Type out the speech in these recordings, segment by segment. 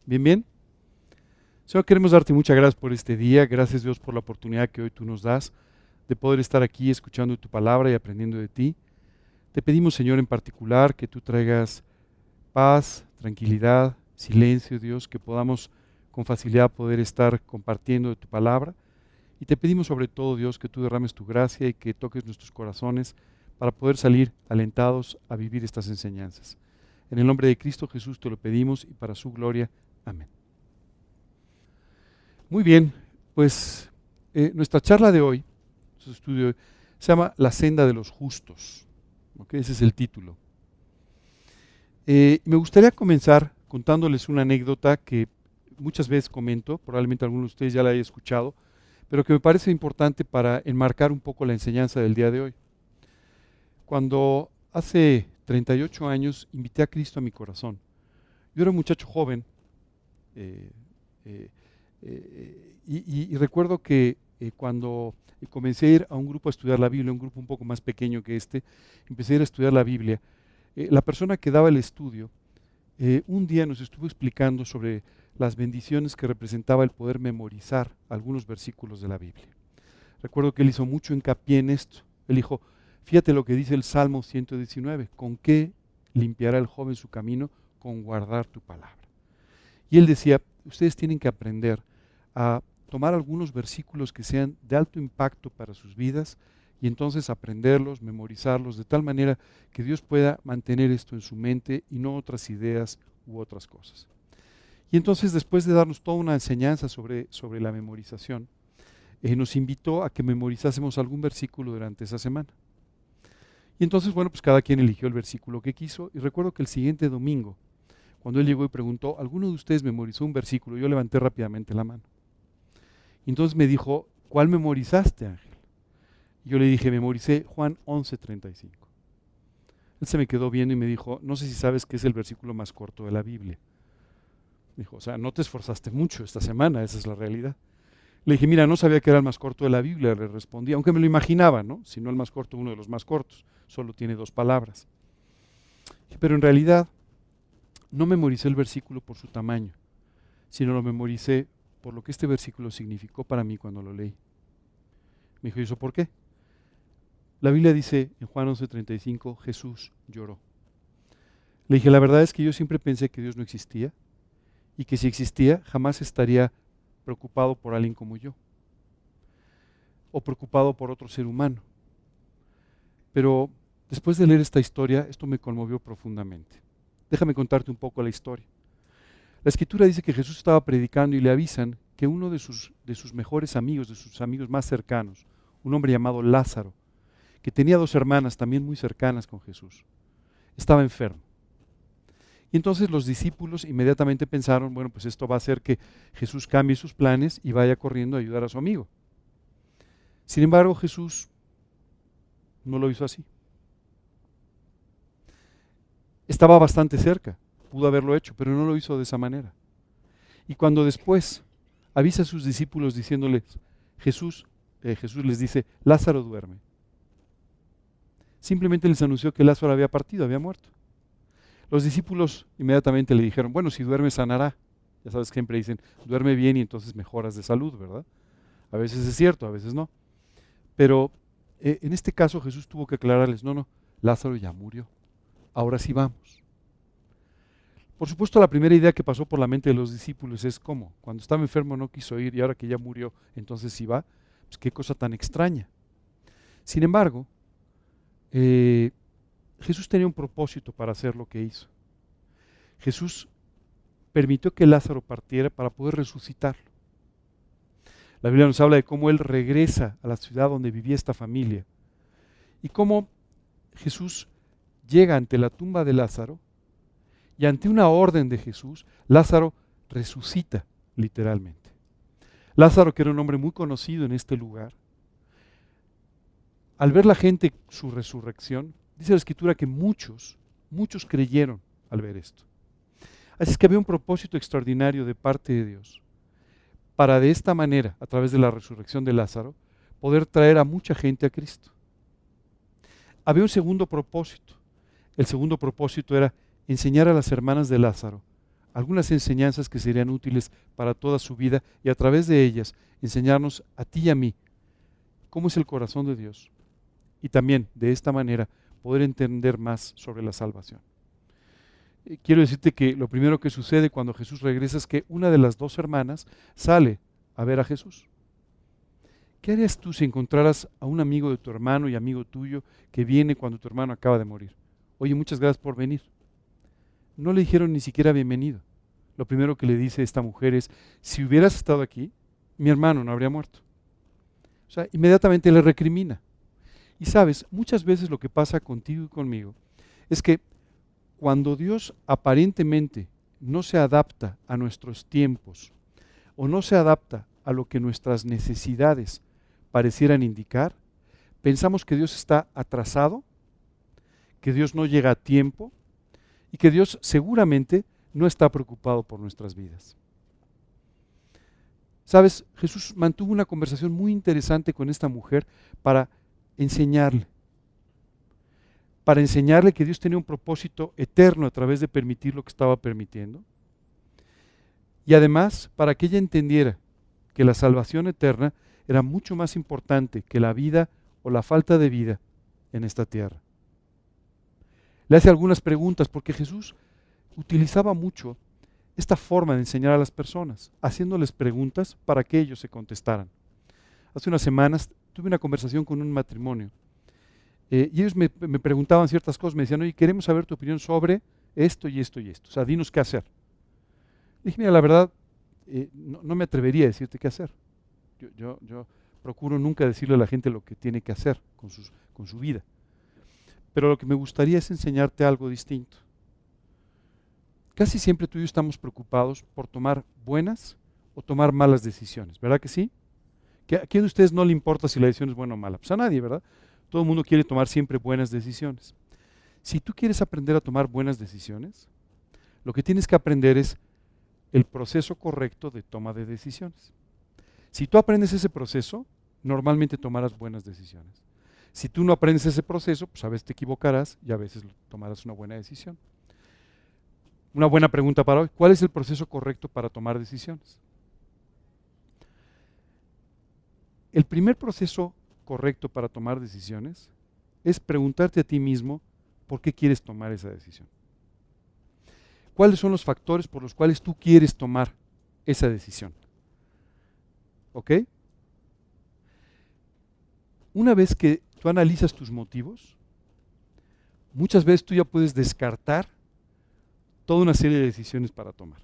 Bien, bien. Señor, queremos darte muchas gracias por este día. Gracias, Dios, por la oportunidad que hoy tú nos das de poder estar aquí escuchando tu palabra y aprendiendo de ti. Te pedimos, Señor, en particular que tú traigas paz, tranquilidad, silencio, Dios, que podamos con facilidad poder estar compartiendo de tu palabra. Y te pedimos sobre todo, Dios, que tú derrames tu gracia y que toques nuestros corazones para poder salir alentados a vivir estas enseñanzas. En el nombre de Cristo Jesús te lo pedimos y para su gloria. Amén. Muy bien, pues nuestra charla de hoy, nuestro estudio de hoy, se llama La senda de los justos. ¿Okay? Ese es el título. Me gustaría comenzar contándoles una anécdota que muchas veces comento, probablemente algunos de ustedes ya la hayan escuchado, pero que me parece importante para enmarcar un poco la enseñanza del día de hoy. Cuando hace 38 años invité a Cristo a mi corazón, yo era un muchacho joven, eh, eh, y recuerdo que cuando comencé a ir a un grupo a estudiar la Biblia, un grupo un poco más pequeño que este, empecé a ir a estudiar la Biblia. La persona que daba el estudio, un día nos estuvo explicando sobre las bendiciones que representaba el poder memorizar algunos versículos de la Biblia. Recuerdo que él hizo mucho hincapié en esto. Él dijo, fíjate lo que dice el Salmo 119, ¿con qué limpiará el joven su camino? Con guardar tu palabra. Y él decía, ustedes tienen que aprender a tomar algunos versículos que sean de alto impacto para sus vidas y entonces aprenderlos, memorizarlos, de tal manera que Dios pueda mantener esto en su mente y no otras ideas u otras cosas. Y entonces, después de darnos toda una enseñanza sobre la memorización, nos invitó a que memorizásemos algún versículo durante esa semana. Y entonces, bueno, pues cada quien eligió el versículo que quiso, y recuerdo que el siguiente domingo, cuando él llegó y preguntó, ¿alguno de ustedes memorizó un versículo? Yo levanté rápidamente la mano. Y entonces me dijo, ¿cuál memorizaste, Ángel? Y yo le dije, memoricé Juan 11:35. Él se me quedó viendo y me dijo, no sé si sabes que es el versículo más corto de la Biblia. Me dijo, o sea, no te esforzaste mucho esta semana, esa es la realidad. Le dije, mira, no sabía que era el más corto de la Biblia, le respondí, aunque me lo imaginaba, ¿no? Si no el más corto, uno de los más cortos, solo tiene 2 palabras. Pero en realidad, no memoricé el versículo por su tamaño, sino lo memoricé por lo que este versículo significó para mí cuando lo leí. Me dijo, ¿y eso por qué? La Biblia dice en Juan 11:35, Jesús lloró. Le dije, la verdad es que yo siempre pensé que Dios no existía y que si existía jamás estaría preocupado por alguien como yo o preocupado por otro ser humano. Pero después de leer esta historia, esto me conmovió profundamente. Déjame contarte un poco la historia. La Escritura dice que Jesús estaba predicando y le avisan que uno de sus mejores amigos, de sus amigos más cercanos, un hombre llamado Lázaro, que tenía 2 hermanas también muy cercanas con Jesús, estaba enfermo. Y entonces los discípulos inmediatamente pensaron, bueno, pues esto va a hacer que Jesús cambie sus planes y vaya corriendo a ayudar a su amigo. Sin embargo, Jesús no lo hizo así. Estaba bastante cerca, pudo haberlo hecho, pero no lo hizo de esa manera. Y cuando después avisa a sus discípulos diciéndoles, Jesús les dice, Lázaro duerme. Simplemente les anunció que Lázaro había partido, había muerto. Los discípulos inmediatamente le dijeron, bueno, si duerme sanará. Ya sabes, siempre dicen, duerme bien y entonces mejoras de salud, ¿verdad? A veces es cierto, a veces no. Pero en este caso Jesús tuvo que aclararles, no, Lázaro ya murió, ahora sí vamos. Por supuesto, la primera idea que pasó por la mente de los discípulos es, ¿cómo? Cuando estaba enfermo no quiso ir y ahora que ya murió, entonces sí va. Pues qué cosa tan extraña. Sin embargo, Jesús tenía un propósito para hacer lo que hizo. Jesús permitió que Lázaro partiera para poder resucitarlo. La Biblia nos habla de cómo él regresa a la ciudad donde vivía esta familia y cómo Jesús llega ante la tumba de Lázaro y ante una orden de Jesús, Lázaro resucita literalmente. Lázaro, que era un hombre muy conocido en este lugar, al ver la gente su resurrección, dice la Escritura que muchos creyeron al ver esto. Así es que había un propósito extraordinario de parte de Dios para de esta manera, a través de la resurrección de Lázaro, poder traer a mucha gente a Cristo. Había un segundo propósito. El segundo propósito era enseñar a las hermanas de Lázaro algunas enseñanzas que serían útiles para toda su vida y a través de ellas enseñarnos a ti y a mí cómo es el corazón de Dios y también de esta manera poder entender más sobre la salvación. Quiero decirte que lo primero que sucede cuando Jesús regresa es que una de las dos hermanas sale a ver a Jesús. ¿Qué harías tú si encontraras a un amigo de tu hermano y amigo tuyo que viene cuando tu hermano acaba de morir? Oye, muchas gracias por venir. No le dijeron ni siquiera bienvenido. Lo primero que le dice esta mujer es, si hubieras estado aquí, mi hermano no habría muerto. O sea, inmediatamente le recrimina. Y sabes, muchas veces lo que pasa contigo y conmigo es que cuando Dios aparentemente no se adapta a nuestros tiempos o no se adapta a lo que nuestras necesidades parecieran indicar, pensamos que Dios está atrasado, que Dios no llega a tiempo y que Dios seguramente no está preocupado por nuestras vidas. Sabes, Jesús mantuvo una conversación muy interesante con esta mujer para enseñarle que Dios tenía un propósito eterno a través de permitir lo que estaba permitiendo. Y además, para que ella entendiera que la salvación eterna era mucho más importante que la vida o la falta de vida en esta tierra. Le hace algunas preguntas porque Jesús utilizaba mucho esta forma de enseñar a las personas, haciéndoles preguntas para que ellos se contestaran. Hace unas semanas tuve una conversación con un matrimonio y ellos me preguntaban ciertas cosas, me decían, oye, queremos saber tu opinión sobre esto y esto y esto, o sea, dinos qué hacer. Le dije, mira, la verdad, no me atrevería a decirte qué hacer. Yo procuro nunca decirle a la gente lo que tiene que hacer con su vida. Pero lo que me gustaría es enseñarte algo distinto. Casi siempre tú y yo estamos preocupados por tomar buenas o tomar malas decisiones, ¿verdad que sí? ¿A quién de ustedes no le importa si la decisión es buena o mala? Pues a nadie, ¿verdad? Todo el mundo quiere tomar siempre buenas decisiones. Si tú quieres aprender a tomar buenas decisiones, lo que tienes que aprender es el proceso correcto de toma de decisiones. Si tú aprendes ese proceso, normalmente tomarás buenas decisiones. Si tú no aprendes ese proceso, pues a veces te equivocarás y a veces tomarás una buena decisión. Una buena pregunta para hoy, ¿cuál es el proceso correcto para tomar decisiones? El primer proceso correcto para tomar decisiones es preguntarte a ti mismo por qué quieres tomar esa decisión. ¿Cuáles son los factores por los cuales tú quieres tomar esa decisión? ¿Ok? Una vez que tú analizas tus motivos, muchas veces tú ya puedes descartar toda una serie de decisiones para tomar.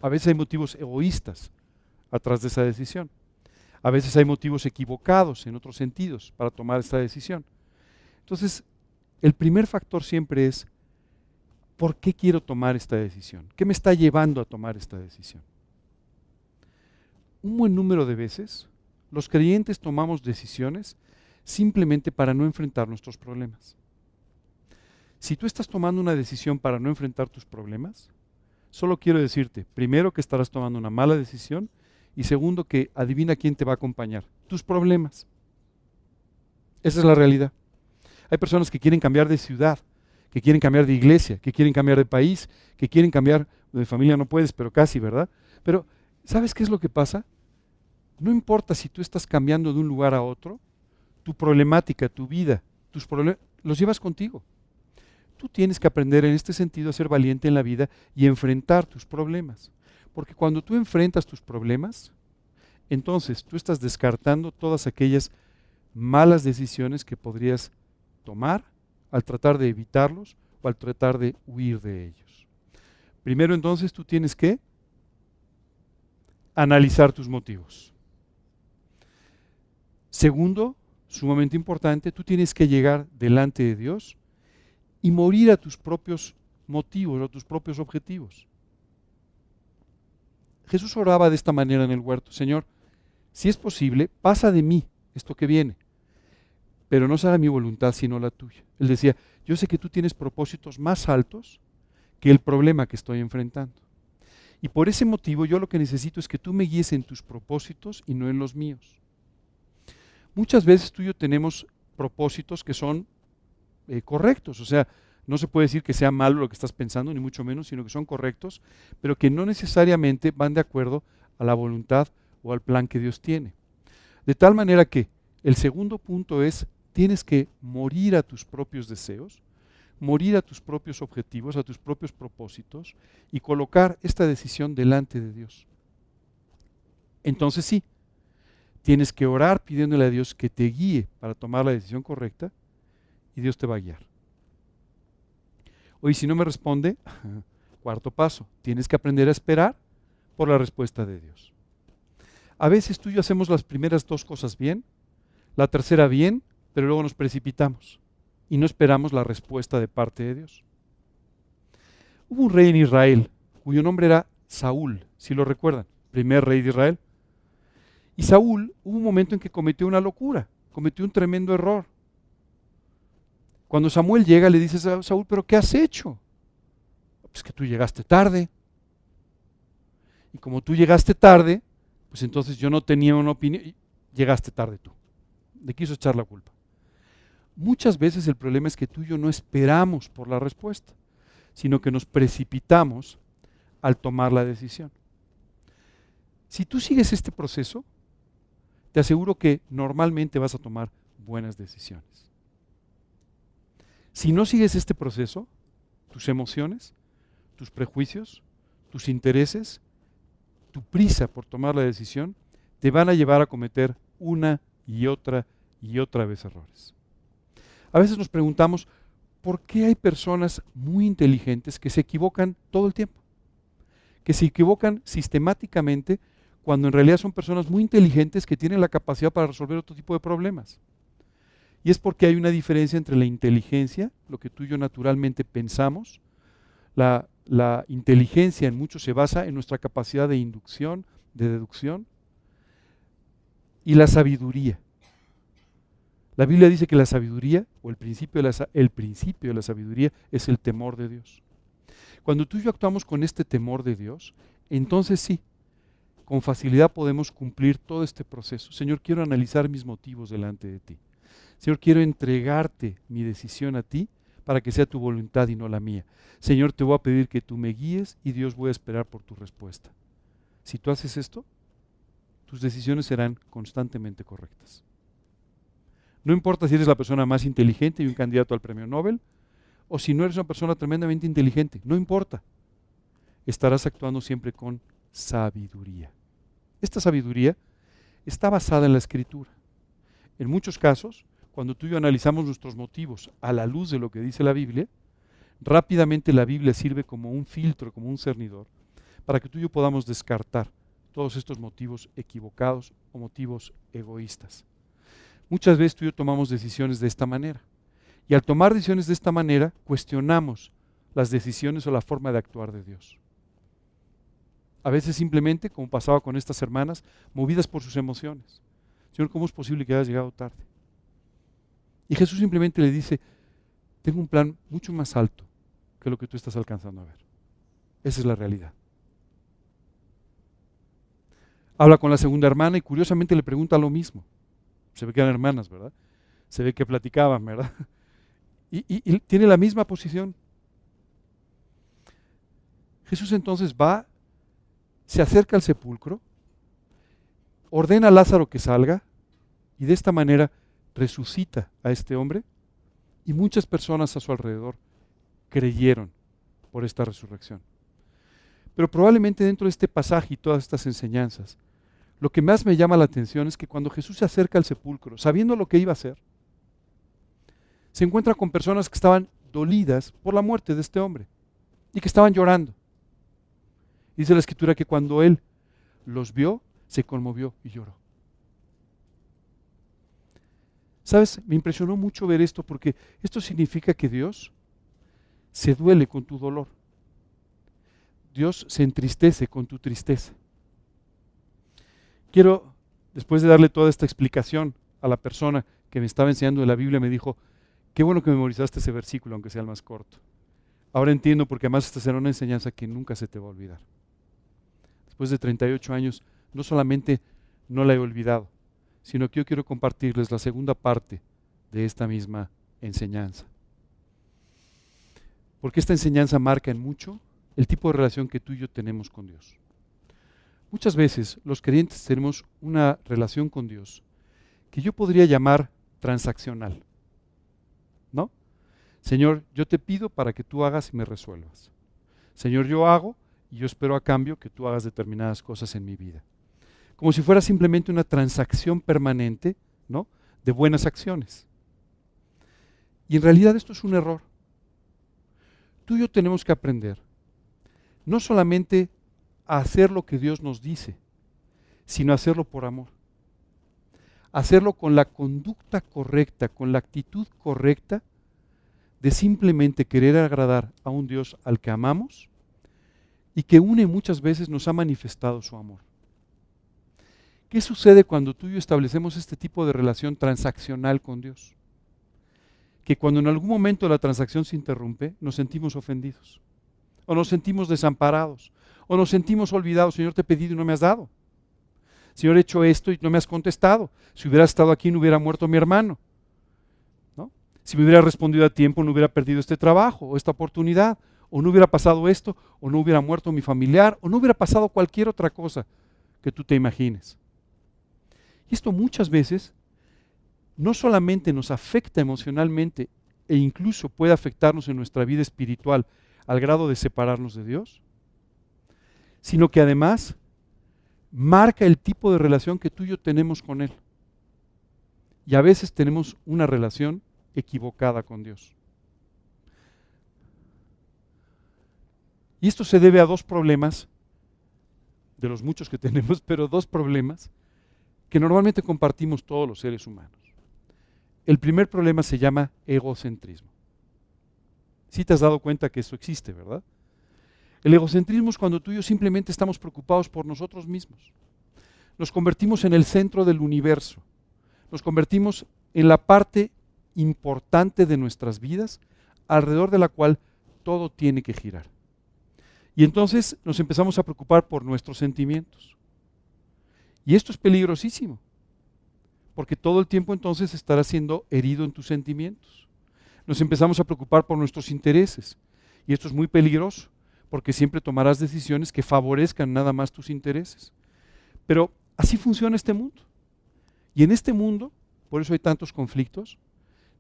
A veces hay motivos egoístas atrás de esa decisión. A veces hay motivos equivocados en otros sentidos para tomar esta decisión. Entonces, el primer factor siempre es, ¿por qué quiero tomar esta decisión? ¿Qué me está llevando a tomar esta decisión? Un buen número de veces, los creyentes tomamos decisiones simplemente para no enfrentar nuestros problemas. Si tú estás tomando una decisión para no enfrentar tus problemas, solo quiero decirte, primero, que estarás tomando una mala decisión y segundo, que adivina quién te va a acompañar, tus problemas. Esa es la realidad. Hay personas que quieren cambiar de ciudad, que quieren cambiar de iglesia, que quieren cambiar de país, que quieren cambiar de familia, no puedes, pero casi, ¿verdad? Pero, ¿sabes qué es lo que pasa? No importa si tú estás cambiando de un lugar a otro, tu problemática, tu vida, tus problemas, los llevas contigo. Tú tienes que aprender en este sentido a ser valiente en la vida y enfrentar tus problemas. Porque cuando tú enfrentas tus problemas, entonces tú estás descartando todas aquellas malas decisiones que podrías tomar al tratar de evitarlos o al tratar de huir de ellos. Primero, entonces, tú tienes que analizar tus motivos. Segundo, sumamente importante, tú tienes que llegar delante de Dios y morir a tus propios motivos, a tus propios objetivos. Jesús oraba de esta manera en el huerto: Señor, si es posible, pasa de mí esto que viene, pero no se haga mi voluntad sino la tuya. Él decía, yo sé que tú tienes propósitos más altos que el problema que estoy enfrentando. Y por ese motivo yo lo que necesito es que tú me guíes en tus propósitos y no en los míos. Muchas veces tú y yo tenemos propósitos que son correctos, o sea, No se puede decir que sea malo lo que estás pensando, ni mucho menos, sino que son correctos, pero que no necesariamente van de acuerdo a la voluntad o al plan que Dios tiene. De tal manera que el segundo punto es, tienes que morir a tus propios deseos, morir a tus propios objetivos, a tus propios propósitos y colocar esta decisión delante de Dios. Entonces sí, tienes que orar pidiéndole a Dios que te guíe para tomar la decisión correcta y Dios te va a guiar. Oye, si no me responde, cuarto paso, tienes que aprender a esperar por la respuesta de Dios. A veces tú y yo hacemos las primeras dos cosas bien, la tercera bien, pero luego nos precipitamos y no esperamos la respuesta de parte de Dios. Hubo un rey en Israel cuyo nombre era Saúl, si lo recuerdan, primer rey de Israel. Y Saúl hubo un momento en que cometió una locura, cometió un tremendo error. Cuando Samuel llega le dice a Saúl, ¿pero qué has hecho? Pues que tú llegaste tarde. Y como tú llegaste tarde, pues entonces yo no tenía una opinión, y llegaste tarde tú. Le quiso echar la culpa. Muchas veces el problema es que tú y yo no esperamos por la respuesta, sino que nos precipitamos al tomar la decisión. Si tú sigues este proceso, te aseguro que normalmente vas a tomar buenas decisiones. Si no sigues este proceso, tus emociones, tus prejuicios, tus intereses, tu prisa por tomar la decisión, te van a llevar a cometer una y otra vez errores. A veces nos preguntamos, ¿por qué hay personas muy inteligentes que se equivocan todo el tiempo? Que se equivocan sistemáticamente cuando en realidad son personas muy inteligentes que tienen la capacidad para resolver otro tipo de problemas. Y es porque hay una diferencia entre la inteligencia, lo que tú y yo naturalmente pensamos. La inteligencia en mucho se basa en nuestra capacidad de inducción, de deducción, y la sabiduría. La Biblia dice que la sabiduría, o el principio de la sabiduría, es el temor de Dios. Cuando tú y yo actuamos con este temor de Dios, entonces sí, con facilidad podemos cumplir todo este proceso. Señor, quiero analizar mis motivos delante de ti. Señor, quiero entregarte mi decisión a ti para que sea tu voluntad y no la mía. Señor, te voy a pedir que tú me guíes y Dios, voy a esperar por tu respuesta. Si tú haces esto, tus decisiones serán constantemente correctas. No importa si eres la persona más inteligente y un candidato al premio Nobel, o si no eres una persona tremendamente inteligente, no importa. Estarás actuando siempre con sabiduría. Esta sabiduría está basada en la Escritura. En muchos casos, cuando tú y yo analizamos nuestros motivos a la luz de lo que dice la Biblia, rápidamente la Biblia sirve como un filtro, como un cernidor, para que tú y yo podamos descartar todos estos motivos equivocados o motivos egoístas. Muchas veces tú y yo tomamos decisiones de esta manera. Y al tomar decisiones de esta manera, cuestionamos las decisiones o la forma de actuar de Dios. A veces simplemente, como pasaba con estas hermanas, movidas por sus emociones. Señor, ¿cómo es posible que hayas llegado tarde? Y Jesús simplemente le dice, tengo un plan mucho más alto que lo que tú estás alcanzando a ver. Esa es la realidad. Habla con la segunda hermana y curiosamente le pregunta lo mismo. Se ve que eran hermanas, ¿verdad? Se ve que platicaban, ¿verdad? Y tiene la misma posición. Jesús entonces va, se acerca al sepulcro, ordena a Lázaro que salga y de esta manera resucita a este hombre y muchas personas a su alrededor creyeron por esta resurrección. Pero probablemente dentro de este pasaje y todas estas enseñanzas, lo que más me llama la atención es que cuando Jesús se acerca al sepulcro, sabiendo lo que iba a hacer, se encuentra con personas que estaban dolidas por la muerte de este hombre y que estaban llorando. Dice la Escritura que cuando él los vio, se conmovió y lloró. ¿Sabes? Me impresionó mucho ver esto porque esto significa que Dios se duele con tu dolor. Dios se entristece con tu tristeza. Quiero, después de darle toda esta explicación a la persona que me estaba enseñando de la Biblia, me dijo, qué bueno que memorizaste ese versículo, aunque sea el más corto. Ahora entiendo porque además esta será una enseñanza que nunca se te va a olvidar. Después de 38 años, no solamente no la he olvidado, sino que yo quiero compartirles la segunda parte de esta misma enseñanza. porque esta enseñanza marca en mucho el tipo de relación que tú y yo tenemos con Dios. Muchas veces los creyentes tenemos una relación con Dios que yo podría llamar transaccional, ¿no? Señor, yo te pido para que tú hagas y me resuelvas. Señor, yo hago y yo espero a cambio que tú hagas determinadas cosas en mi vida. Como si fuera simplemente una transacción permanente, ¿no?, de buenas acciones. Y en realidad esto es un error. Tú y yo tenemos que aprender no solamente a hacer lo que Dios nos dice, sino a hacerlo por amor. Hacerlo con la conducta correcta, con la actitud correcta de simplemente querer agradar a un Dios al que amamos y que muchas veces nos ha manifestado su amor. ¿Qué sucede cuando tú y yo establecemos este tipo de relación transaccional con Dios? Que cuando en algún momento la transacción se interrumpe, nos sentimos ofendidos, o nos sentimos desamparados, o nos sentimos olvidados. Señor, te he pedido y no me has dado. Señor, he hecho esto y no me has contestado. Si hubiera estado aquí no hubiera muerto mi hermano, ¿no? Si me hubiera respondido a tiempo no hubiera perdido este trabajo o esta oportunidad, o no hubiera pasado esto, o no hubiera muerto mi familiar, o no hubiera pasado cualquier otra cosa que tú te imagines. Y esto muchas veces no solamente nos afecta emocionalmente e incluso puede afectarnos en nuestra vida espiritual al grado de separarnos de Dios, sino que además marca el tipo de relación que tú y yo tenemos con Él. Y a veces tenemos una relación equivocada con Dios. Y esto se debe a dos problemas, de los muchos que tenemos, pero dos problemas que normalmente compartimos todos los seres humanos. El primer problema se llama egocentrismo. Sí te has dado cuenta que eso existe, ¿verdad? El egocentrismo es cuando tú y yo simplemente estamos preocupados por nosotros mismos. Nos convertimos en el centro del universo. Nos convertimos en la parte importante de nuestras vidas, alrededor de la cual todo tiene que girar. Y entonces nos empezamos a preocupar por nuestros sentimientos. Y esto es peligrosísimo, porque todo el tiempo entonces estarás siendo herido en tus sentimientos. Nos empezamos a preocupar por nuestros intereses, y esto es muy peligroso, porque siempre tomarás decisiones que favorezcan nada más tus intereses. Pero así funciona este mundo. Y en este mundo, por eso hay tantos conflictos,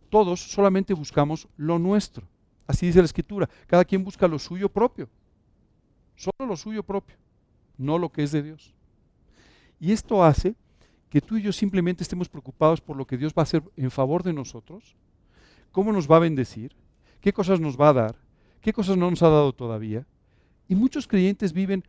todos solamente buscamos lo nuestro. Así dice la Escritura, cada quien busca lo suyo propio, solo lo suyo propio, no lo que es de Dios. Y esto hace que tú y yo simplemente estemos preocupados por lo que Dios va a hacer en favor de nosotros, cómo nos va a bendecir, qué cosas nos va a dar, qué cosas no nos ha dado todavía. Y muchos creyentes viven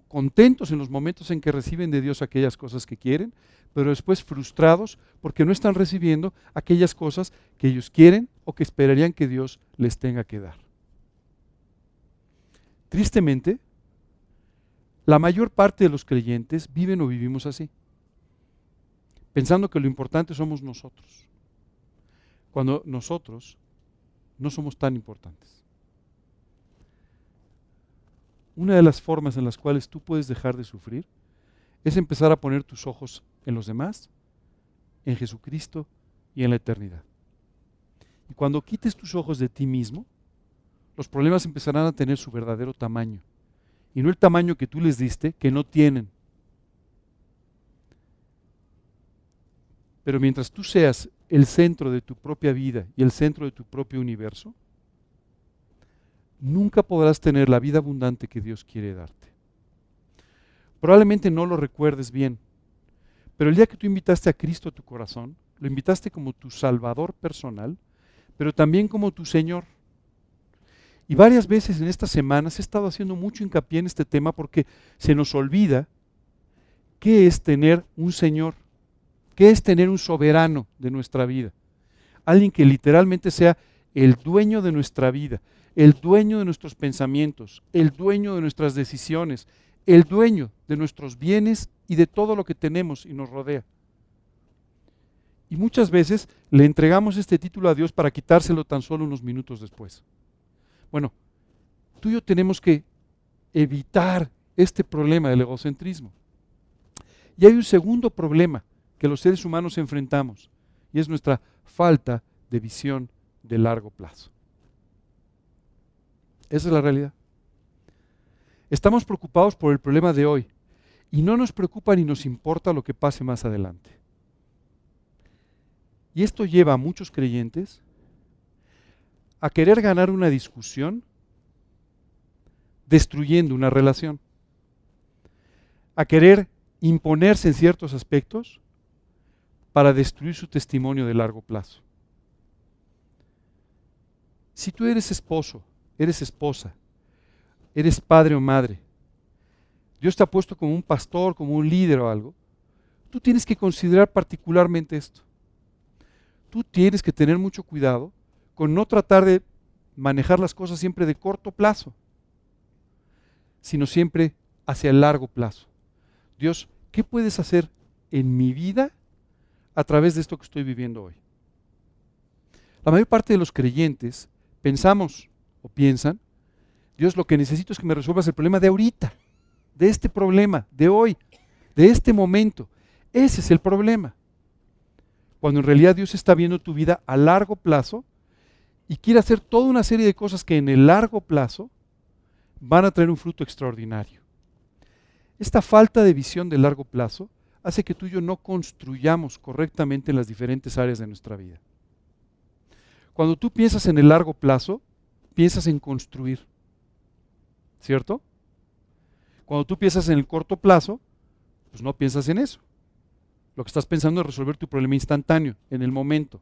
contentos en los momentos en que reciben de Dios aquellas cosas que quieren, pero después frustrados porque no están recibiendo aquellas cosas que ellos quieren o que esperarían que Dios les tenga que dar. Tristemente, la mayor parte de los creyentes viven o vivimos así, pensando que lo importante somos nosotros, cuando nosotros no somos tan importantes. Una de las formas en las cuales tú puedes dejar de sufrir es empezar a poner tus ojos en los demás, en Jesucristo y en la eternidad. Y cuando quites tus ojos de ti mismo, los problemas empezarán a tener su verdadero tamaño, y no el tamaño que tú les diste, que no tienen. Pero mientras tú seas el centro de tu propia vida y el centro de tu propio universo, nunca podrás tener la vida abundante que Dios quiere darte. Probablemente no lo recuerdes bien, pero el día que tú invitaste a Cristo a tu corazón, lo invitaste como tu Salvador personal, pero también como tu Señor. Y varias veces en estas semanas he estado haciendo mucho hincapié en este tema porque se nos olvida qué es tener un Señor, qué es tener un soberano de nuestra vida. Alguien que literalmente sea el dueño de nuestra vida, el dueño de nuestros pensamientos, el dueño de nuestras decisiones, el dueño de nuestros bienes y de todo lo que tenemos y nos rodea. Y muchas veces le entregamos este título a Dios para quitárselo tan solo unos minutos después. Bueno, tú y yo tenemos que evitar este problema del egocentrismo. Y hay un segundo problema que los seres humanos enfrentamos, y es nuestra falta de visión de largo plazo. Esa es la realidad. Estamos preocupados por el problema de hoy y no nos preocupa ni nos importa lo que pase más adelante. Y esto lleva a muchos creyentes a querer ganar una discusión destruyendo una relación, a querer imponerse en ciertos aspectos para destruir su testimonio de largo plazo. Si tú eres esposo, eres esposa, eres padre o madre, Dios te ha puesto como un pastor, como un líder o algo, tú tienes que considerar particularmente esto. Tú tienes que tener mucho cuidado con no tratar de manejar las cosas siempre de corto plazo, sino siempre hacia el largo plazo. Dios, ¿qué puedes hacer en mi vida a través de esto que estoy viviendo hoy? La mayor parte de los creyentes pensamos o piensan, Dios, lo que necesito es que me resuelvas el problema de ahorita, de este problema, de hoy, de este momento. Ese es el problema. Cuando en realidad Dios está viendo tu vida a largo plazo y quiere hacer toda una serie de cosas que en el largo plazo van a traer un fruto extraordinario. Esta falta de visión de largo plazo hace que tú y yo no construyamos correctamente en las diferentes áreas de nuestra vida. Cuando tú piensas en el largo plazo, piensas en construir, ¿cierto? Cuando tú piensas en el corto plazo, pues no piensas en eso. Lo que estás pensando es resolver tu problema instantáneo, en el momento.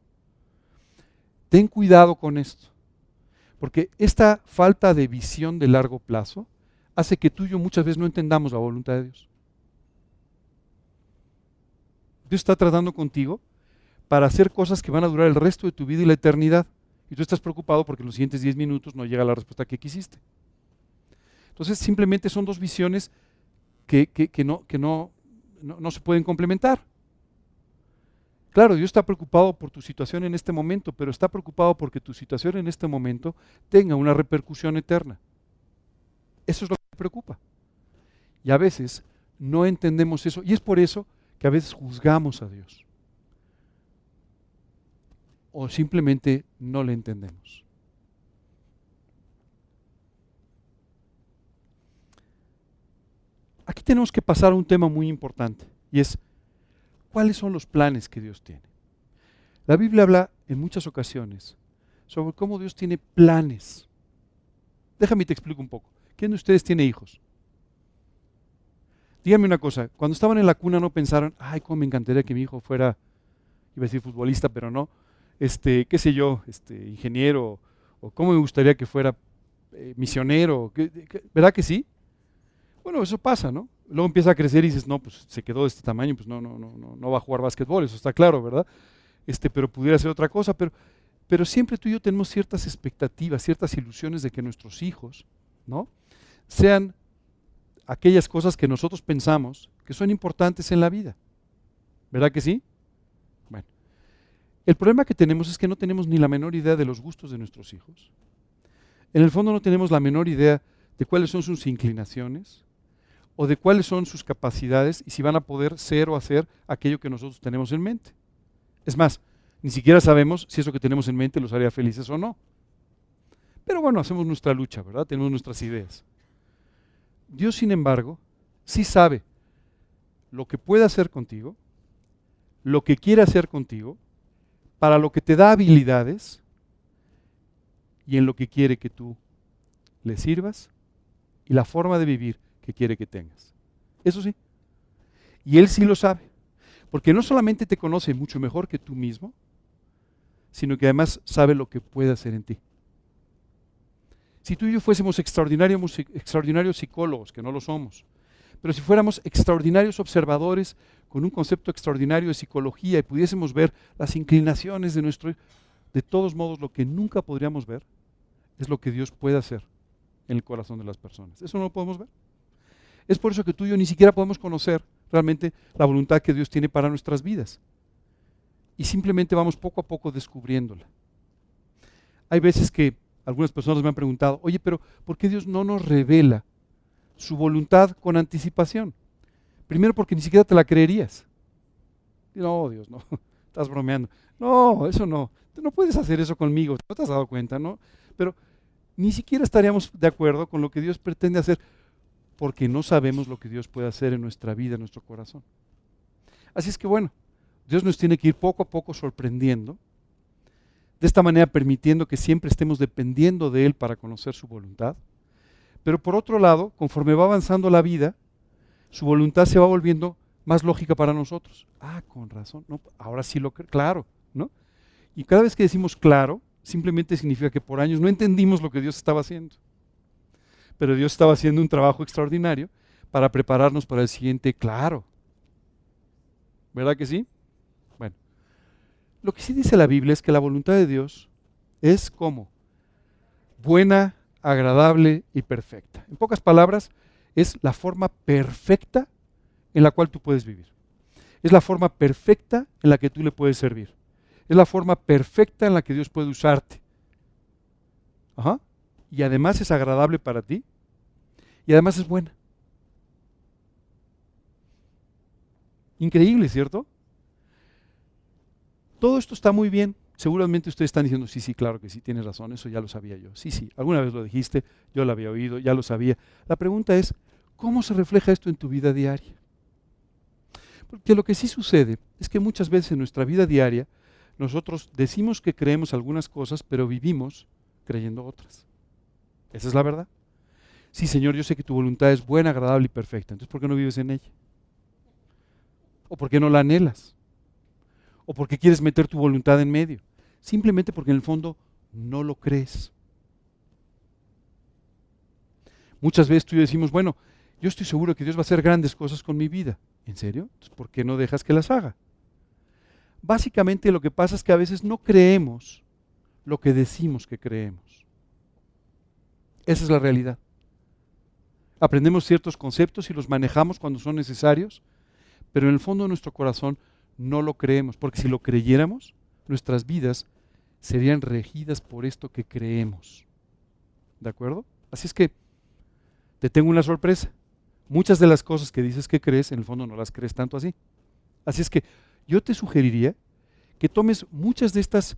Ten cuidado con esto, porque esta falta de visión de largo plazo hace que tú y yo muchas veces no entendamos la voluntad de Dios. Dios está tratando contigo para hacer cosas que van a durar el resto de tu vida y la eternidad. Y tú estás preocupado porque en los siguientes 10 minutos no llega la respuesta que quisiste. Entonces simplemente son dos visiones que no se pueden complementar. Claro, Dios está preocupado por tu situación en este momento, pero está preocupado porque tu situación en este momento tenga una repercusión eterna. Eso es lo que me preocupa. Y a veces no entendemos eso, y es por eso que a veces juzgamos a Dios. O simplemente no le entendemos. Aquí tenemos que pasar a un tema muy importante, y es, ¿cuáles son los planes que Dios tiene? La Biblia habla en muchas ocasiones sobre cómo Dios tiene planes. Déjame te explico un poco. ¿Quién de ustedes tiene hijos? Díganme una cosa, cuando estaban en la cuna no pensaron, ay, cómo me encantaría que mi hijo fuera, iba a decir futbolista, pero no, qué sé yo, ingeniero, o cómo me gustaría que fuera misionero, ¿verdad que sí? Bueno, eso pasa, ¿no? Luego empieza a crecer y dices, no, pues se quedó de este tamaño, pues no va a jugar básquetbol, eso está claro, ¿verdad? Pero pudiera ser otra cosa, pero siempre tú y yo tenemos ciertas expectativas, ciertas ilusiones de que nuestros hijos, ¿no?, sean aquellas cosas que nosotros pensamos que son importantes en la vida. ¿Verdad que sí? Bueno, el problema que tenemos es que no tenemos ni la menor idea de los gustos de nuestros hijos. En el fondo no tenemos la menor idea de cuáles son sus inclinaciones o de cuáles son sus capacidades y si van a poder ser o hacer aquello que nosotros tenemos en mente. Es más, ni siquiera sabemos si eso que tenemos en mente los haría felices o no. Pero bueno, hacemos nuestra lucha, ¿verdad? Tenemos nuestras ideas. Dios, sin embargo, sí sabe lo que puede hacer contigo, lo que quiere hacer contigo, para lo que te da habilidades y en lo que quiere que tú le sirvas y la forma de vivir que quiere que tengas. Eso sí. Y Él sí lo sabe, porque no solamente te conoce mucho mejor que tú mismo, sino que además sabe lo que puede hacer en ti. Si tú y yo fuésemos extraordinarios psicólogos, que no lo somos, pero si fuéramos extraordinarios observadores con un concepto extraordinario de psicología y pudiésemos ver las inclinaciones de de todos modos lo que nunca podríamos ver es lo que Dios puede hacer en el corazón de las personas. Eso no lo podemos ver. Es por eso que tú y yo ni siquiera podemos conocer realmente la voluntad que Dios tiene para nuestras vidas. Y simplemente vamos poco a poco descubriéndola. Hay veces que algunas personas me han preguntado, oye, pero ¿por qué Dios no nos revela su voluntad con anticipación? Primero porque ni siquiera te la creerías. No, Dios, no, estás bromeando. No, eso no, tú no puedes hacer eso conmigo, no te has dado cuenta, ¿no? Pero ni siquiera estaríamos de acuerdo con lo que Dios pretende hacer, porque no sabemos lo que Dios puede hacer en nuestra vida, en nuestro corazón. Así es que bueno, Dios nos tiene que ir poco a poco sorprendiendo, de esta manera permitiendo que siempre estemos dependiendo de Él para conocer su voluntad. Pero por otro lado, conforme va avanzando la vida, su voluntad se va volviendo más lógica para nosotros. Ah, con razón, no, ahora sí lo creo, claro, ¿no? Y cada vez que decimos claro, simplemente significa que por años no entendimos lo que Dios estaba haciendo. Pero Dios estaba haciendo un trabajo extraordinario para prepararnos para el siguiente claro. ¿Verdad que sí? Bueno, lo que sí dice la Biblia es que la voluntad de Dios es como buena, agradable y perfecta. En pocas palabras, es la forma perfecta en la cual tú puedes vivir. Es la forma perfecta en la que tú le puedes servir. Es la forma perfecta en la que Dios puede usarte. Ajá. Y además es agradable para ti. Y además es buena. Increíble, ¿cierto? Todo esto está muy bien. Seguramente ustedes están diciendo, sí, sí, claro que sí, tienes razón, eso ya lo sabía yo. Sí, sí, alguna vez lo dijiste, yo lo había oído, ya lo sabía. La pregunta es, ¿cómo se refleja esto en tu vida diaria? Porque lo que sí sucede es que muchas veces en nuestra vida diaria nosotros decimos que creemos algunas cosas, pero vivimos creyendo otras. Esa es la verdad. Sí, Señor, yo sé que tu voluntad es buena, agradable y perfecta. Entonces, ¿por qué no vives en ella? ¿O por qué no la anhelas? ¿O por qué quieres meter tu voluntad en medio? Simplemente porque en el fondo no lo crees. Muchas veces tú y yo decimos, bueno, yo estoy seguro que Dios va a hacer grandes cosas con mi vida. ¿En serio? Entonces, ¿por qué no dejas que las haga? Básicamente lo que pasa es que a veces no creemos lo que decimos que creemos. Esa es la realidad. Aprendemos ciertos conceptos y los manejamos cuando son necesarios, pero en el fondo de nuestro corazón no lo creemos, porque si lo creyéramos, nuestras vidas serían regidas por esto que creemos. ¿De acuerdo? Así es que te tengo una sorpresa. Muchas de las cosas que dices que crees, en el fondo no las crees tanto así. Así es que yo te sugeriría que tomes muchas de estas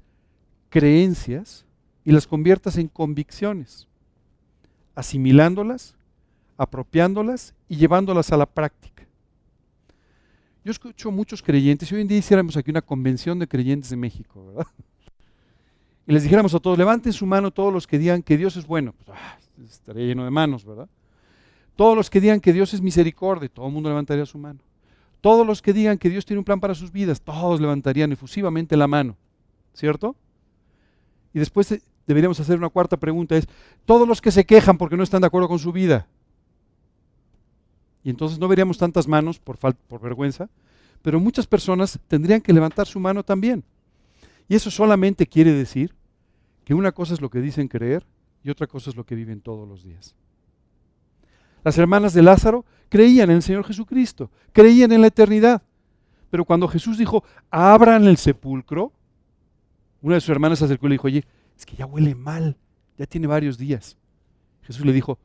creencias y las conviertas en convicciones, asimilándolas, apropiándolas y llevándolas a la práctica. Yo escucho muchos creyentes, y hoy en día hiciéramos aquí una convención de creyentes de México, ¿verdad? Y les dijéramos a todos, levanten su mano todos los que digan que Dios es bueno. Pues, estaría lleno de manos, ¿verdad? Todos los que digan que Dios es misericordia, todo el mundo levantaría su mano. Todos los que digan que Dios tiene un plan para sus vidas, todos levantarían efusivamente la mano, ¿cierto? Y después deberíamos hacer una cuarta pregunta, es, todos los que se quejan porque no están de acuerdo con su vida. Y entonces no veríamos tantas manos por vergüenza, pero muchas personas tendrían que levantar su mano también. Y eso solamente quiere decir que una cosa es lo que dicen creer y otra cosa es lo que viven todos los días. Las hermanas de Lázaro creían en el Señor Jesucristo, creían en la eternidad. Pero cuando Jesús dijo, abran el sepulcro, una de sus hermanas se acercó y le dijo, oye, es que ya huele mal, ya tiene varios días. Jesús le dijo,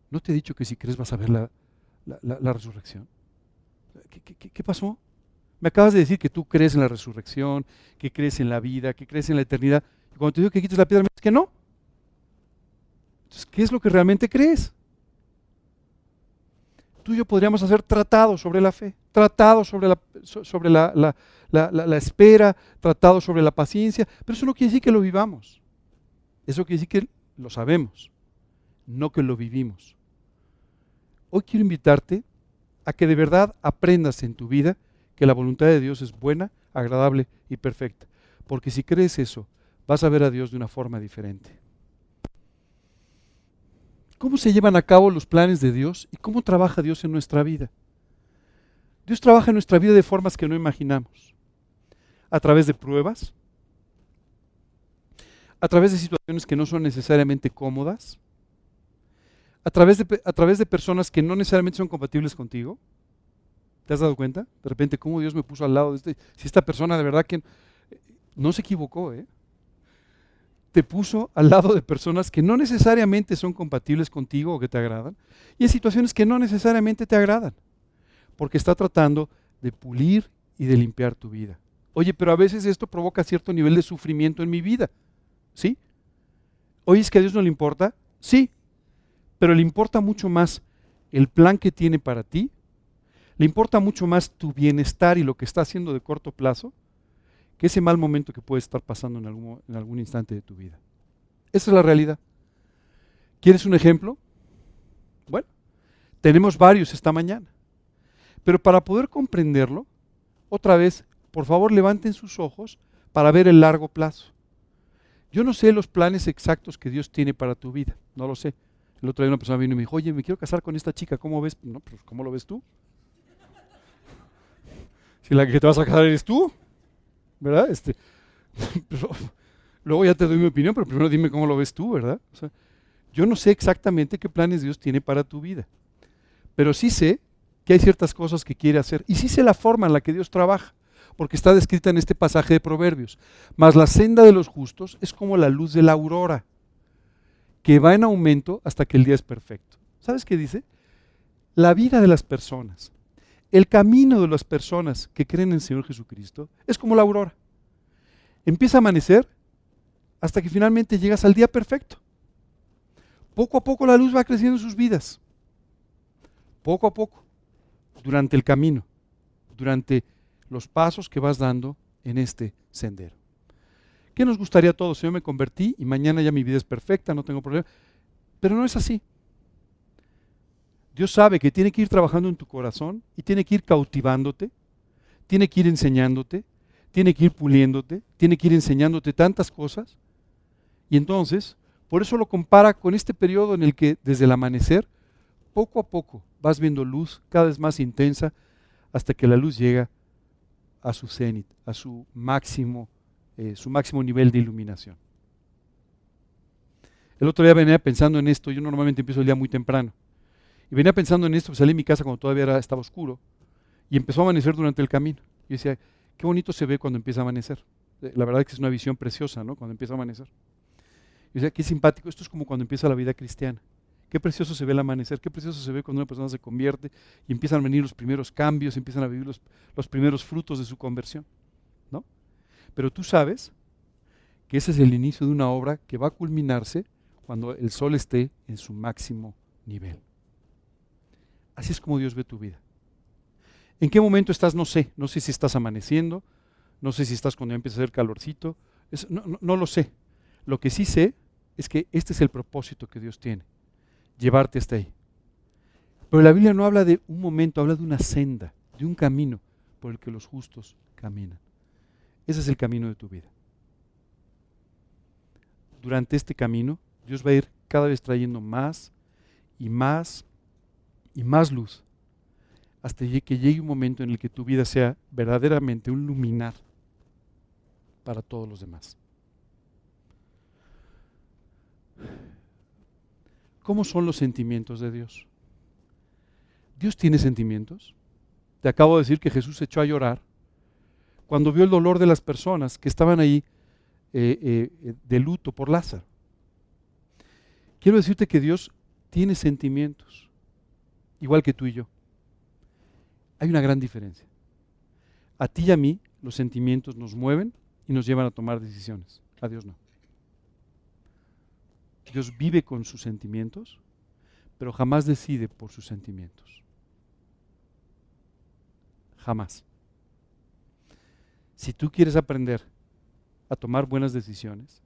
¿no te he dicho que si crees vas a ver la resurrección? ¿Qué pasó? Me acabas de decir que tú crees en la resurrección, que crees en la vida, que crees en la eternidad. Y cuando te digo que quites la piedra, me dices que no. Entonces, ¿qué es lo que realmente crees? Tú y yo podríamos hacer tratados sobre la fe, tratados sobre la espera, tratados sobre la paciencia, pero eso no quiere decir que lo vivamos. Eso quiere decir que lo sabemos, no que lo vivimos. Hoy quiero invitarte a que de verdad aprendas en tu vida que la voluntad de Dios es buena, agradable y perfecta. Porque si crees eso, vas a ver a Dios de una forma diferente. ¿Cómo se llevan a cabo los planes de Dios y cómo trabaja Dios en nuestra vida? Dios trabaja en nuestra vida de formas que no imaginamos. A través de pruebas, a través de situaciones que no son necesariamente cómodas, a través de personas que no necesariamente son compatibles contigo. ¿Te has dado cuenta? De repente, cómo Dios me puso al lado de si esta persona de verdad que no se equivocó, te puso al lado de personas que no necesariamente son compatibles contigo o que te agradan, y en situaciones que no necesariamente te agradan, porque está tratando de pulir y de limpiar tu vida. Oye, pero a veces esto provoca cierto nivel de sufrimiento en mi vida, ¿sí? Oye, ¿es que a Dios no le importa? Sí, pero le importa mucho más el plan que tiene para ti, le importa mucho más tu bienestar y lo que está haciendo de corto plazo, que ese mal momento que puede estar pasando en algún instante de tu vida. Esa es la realidad. ¿Quieres un ejemplo? Bueno, tenemos varios esta mañana. Pero para poder comprenderlo, otra vez, por favor levanten sus ojos para ver el largo plazo. Yo no sé los planes exactos que Dios tiene para tu vida, no lo sé. El otro día una persona vino y me dijo, oye, me quiero casar con esta chica, ¿cómo ves? No, pues ¿cómo lo ves tú? Si la que te vas a casar eres tú, ¿verdad? Pero, luego ya te doy mi opinión, pero primero dime cómo lo ves tú, ¿verdad? O sea, yo no sé exactamente qué planes Dios tiene para tu vida, pero sí sé que hay ciertas cosas que quiere hacer y sí sé la forma en la que Dios trabaja, porque está descrita en este pasaje de Proverbios. Mas la senda de los justos es como la luz de la aurora, que va en aumento hasta que el día es perfecto. ¿Sabes qué dice? La vida de las personas, el camino de las personas que creen en el Señor Jesucristo es como la aurora. Empieza a amanecer hasta que finalmente llegas al día perfecto. Poco a poco la luz va creciendo en sus vidas. Poco a poco, durante el camino, durante los pasos que vas dando en este sendero. ¿Qué nos gustaría a todos? Yo me convertí y mañana ya mi vida es perfecta, no tengo problema. Pero no es así. Dios sabe que tiene que ir trabajando en tu corazón y tiene que ir cautivándote, tiene que ir enseñándote, tiene que ir puliéndote, tiene que ir enseñándote tantas cosas. Y entonces, por eso lo compara con este periodo en el que desde el amanecer, poco a poco vas viendo luz cada vez más intensa hasta que la luz llega a su cenit, a su máximo nivel de iluminación. El otro día venía pensando en esto, yo normalmente empiezo el día muy temprano, y venía pensando en esto, pues salí de mi casa cuando todavía estaba oscuro, y empezó a amanecer durante el camino. Y decía, qué bonito se ve cuando empieza a amanecer. La verdad es que es una visión preciosa, ¿no? Cuando empieza a amanecer. Y decía, qué simpático, esto es como cuando empieza la vida cristiana. Qué precioso se ve el amanecer, qué precioso se ve cuando una persona se convierte y empiezan a venir los primeros cambios, empiezan a vivir los primeros frutos de su conversión, ¿no? Pero tú sabes que ese es el inicio de una obra que va a culminarse cuando el sol esté en su máximo nivel. Así es como Dios ve tu vida. ¿En qué momento estás? No sé. No sé si estás amaneciendo, no sé si estás cuando ya empieza a hacer calorcito, no lo sé. Lo que sí sé es que este es el propósito que Dios tiene, llevarte hasta ahí. Pero la Biblia no habla de un momento, habla de una senda, de un camino por el que los justos caminan. Ese es el camino de tu vida. Durante este camino, Dios va a ir cada vez trayendo más y más y más luz, hasta que llegue un momento en el que tu vida sea verdaderamente un luminar para todos los demás. ¿Cómo son los sentimientos de Dios? ¿Dios tiene sentimientos? Te acabo de decir que Jesús se echó a llorar cuando vio el dolor de las personas que estaban ahí de luto por Lázaro. Quiero decirte que Dios tiene sentimientos, igual que tú y yo. Hay una gran diferencia. A ti y a mí los sentimientos nos mueven y nos llevan a tomar decisiones. A Dios no. Dios vive con sus sentimientos, pero jamás decide por sus sentimientos. Jamás. Si tú quieres aprender a tomar buenas decisiones,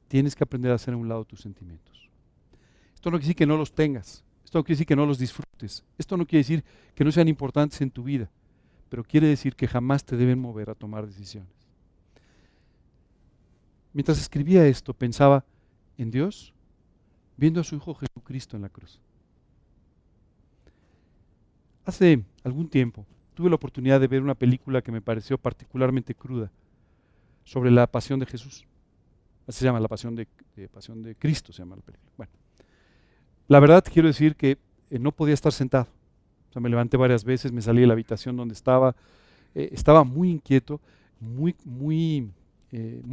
tienes que aprender a hacer a un lado tus sentimientos. Esto no quiere decir que no los tengas, esto no quiere decir que no los disfrutes, esto no quiere decir que no sean importantes en tu vida, pero quiere decir que jamás te deben mover a tomar decisiones. Mientras escribía esto, pensaba en Dios, viendo a su Hijo Jesucristo en la cruz. Hace algún tiempo tuve la oportunidad de ver una película que me pareció particularmente cruda sobre la pasión de Jesús. Así se llama, la pasión de Cristo, se llama la película. Bueno, la verdad quiero decir que no podía estar sentado. O sea, me levanté varias veces, me salí de la habitación donde estaba muy inquieto, muy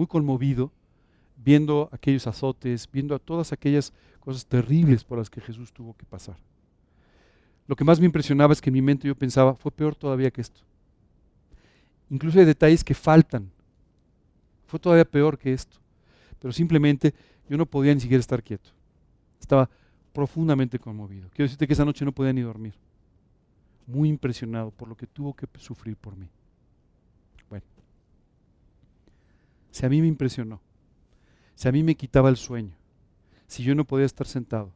conmovido, viendo aquellos azotes, viendo a todas aquellas cosas terribles por las que Jesús tuvo que pasar. Lo que más me impresionaba es que en mi mente yo pensaba, fue peor todavía que esto. Incluso hay detalles que faltan. Fue todavía peor que esto. Pero simplemente yo no podía ni siquiera estar quieto. estaba profundamente conmovido. Quiero decirte que esa noche no podía ni dormir. Muy impresionado por lo que tuvo que sufrir por mí. Bueno, si a mí me impresionó, si a mí me quitaba el sueño, si yo no podía estar sentado,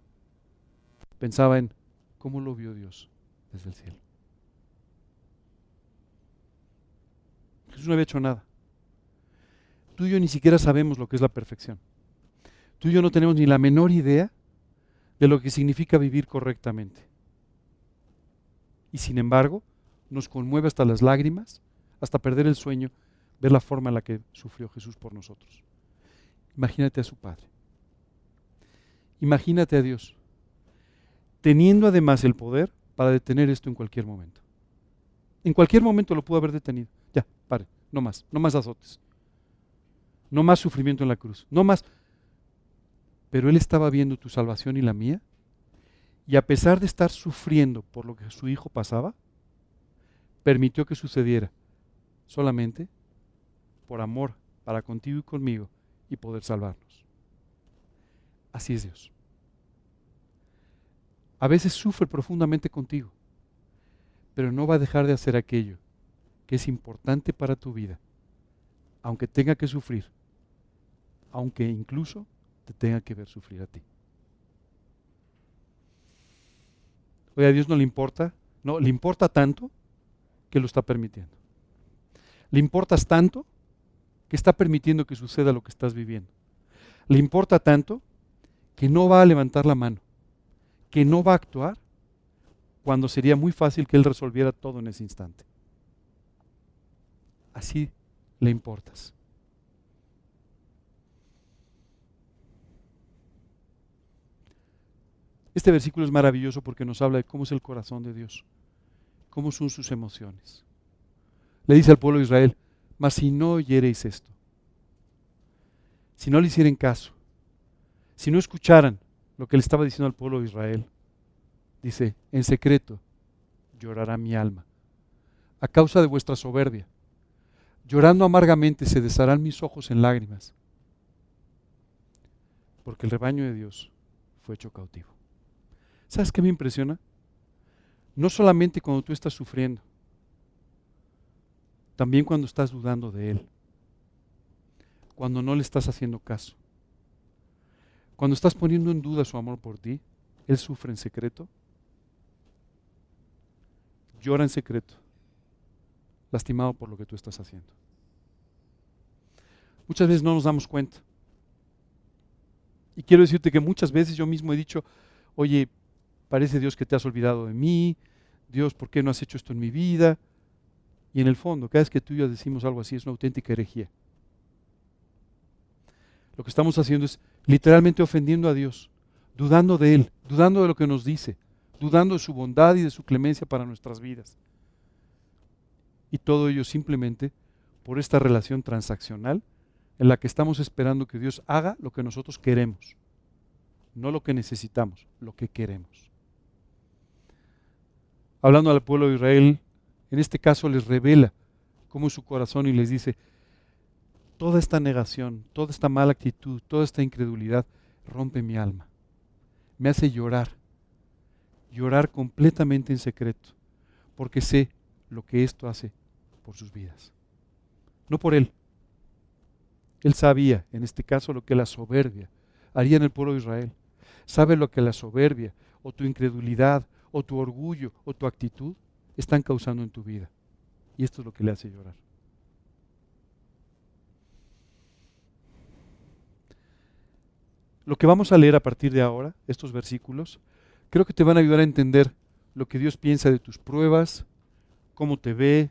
pensaba en cómo lo vio Dios desde el cielo. Jesús no había hecho nada. Tú y yo ni siquiera sabemos lo que es la perfección. Tú y yo no tenemos ni la menor idea de lo que significa vivir correctamente. Y sin embargo, nos conmueve hasta las lágrimas, hasta perder el sueño, ver la forma en la que sufrió Jesús por nosotros. Imagínate a su Padre. Imagínate a Dios, teniendo además el poder para detener esto en cualquier momento. En cualquier momento lo pudo haber detenido. Ya, pare, no más azotes. No más sufrimiento en la cruz, no más. Pero Él estaba viendo tu salvación y la mía, y a pesar de estar sufriendo por lo que su Hijo pasaba, permitió que sucediera solamente por amor para contigo y conmigo y poder salvarnos. Así es Dios. A veces sufre profundamente contigo, pero no va a dejar de hacer aquello que es importante para tu vida, aunque tenga que sufrir, aunque incluso te tenga que ver sufrir a ti. Oye, a Dios no le importa, no, le importa tanto que lo está permitiendo. Le importas tanto que está permitiendo que suceda lo que estás viviendo. Le importa tanto que no va a levantar la mano, que no va a actuar cuando sería muy fácil que Él resolviera todo en ese instante. Así le importas. Este versículo es maravilloso porque nos habla de cómo es el corazón de Dios, cómo son sus emociones. Le dice al pueblo de Israel, mas si no oyereis esto, si no le hicieren caso, si no escucharan lo que le estaba diciendo al pueblo de Israel, dice, en secreto llorará mi alma, a causa de vuestra soberbia. Llorando amargamente se desharán mis ojos en lágrimas, porque el rebaño de Dios fue hecho cautivo. ¿Sabes qué me impresiona? No solamente cuando tú estás sufriendo, también cuando estás dudando de Él, cuando no le estás haciendo caso, cuando estás poniendo en duda su amor por ti, Él sufre en secreto, llora en secreto, lastimado por lo que tú estás haciendo. Muchas veces no nos damos cuenta. Y quiero decirte que muchas veces yo mismo he dicho, oye, parece Dios que te has olvidado de mí, Dios, ¿por qué no has hecho esto en mi vida? Y en el fondo, cada vez que tú y yo decimos algo así, es una auténtica herejía. Lo que estamos haciendo es literalmente ofendiendo a Dios, dudando de Él, dudando de lo que nos dice, dudando de su bondad y de su clemencia para nuestras vidas. Y todo ello simplemente por esta relación transaccional en la que estamos esperando que Dios haga lo que nosotros queremos, no lo que necesitamos, lo que queremos. Hablando al pueblo de Israel, en este caso les revela cómo es su corazón y les dice, toda esta negación, toda esta mala actitud, toda esta incredulidad rompe mi alma, me hace llorar completamente en secreto, porque sé lo que esto hace por sus vidas, no por Él. Él sabía, en este caso, lo que la soberbia haría en el pueblo de Israel. Sabe lo que la soberbia, o tu incredulidad, o tu orgullo, o tu actitud están causando en tu vida. Y esto es lo que le hace llorar. Lo que vamos a leer a partir de ahora, estos versículos, creo que te van a ayudar a entender lo que Dios piensa de tus pruebas, cómo te ve,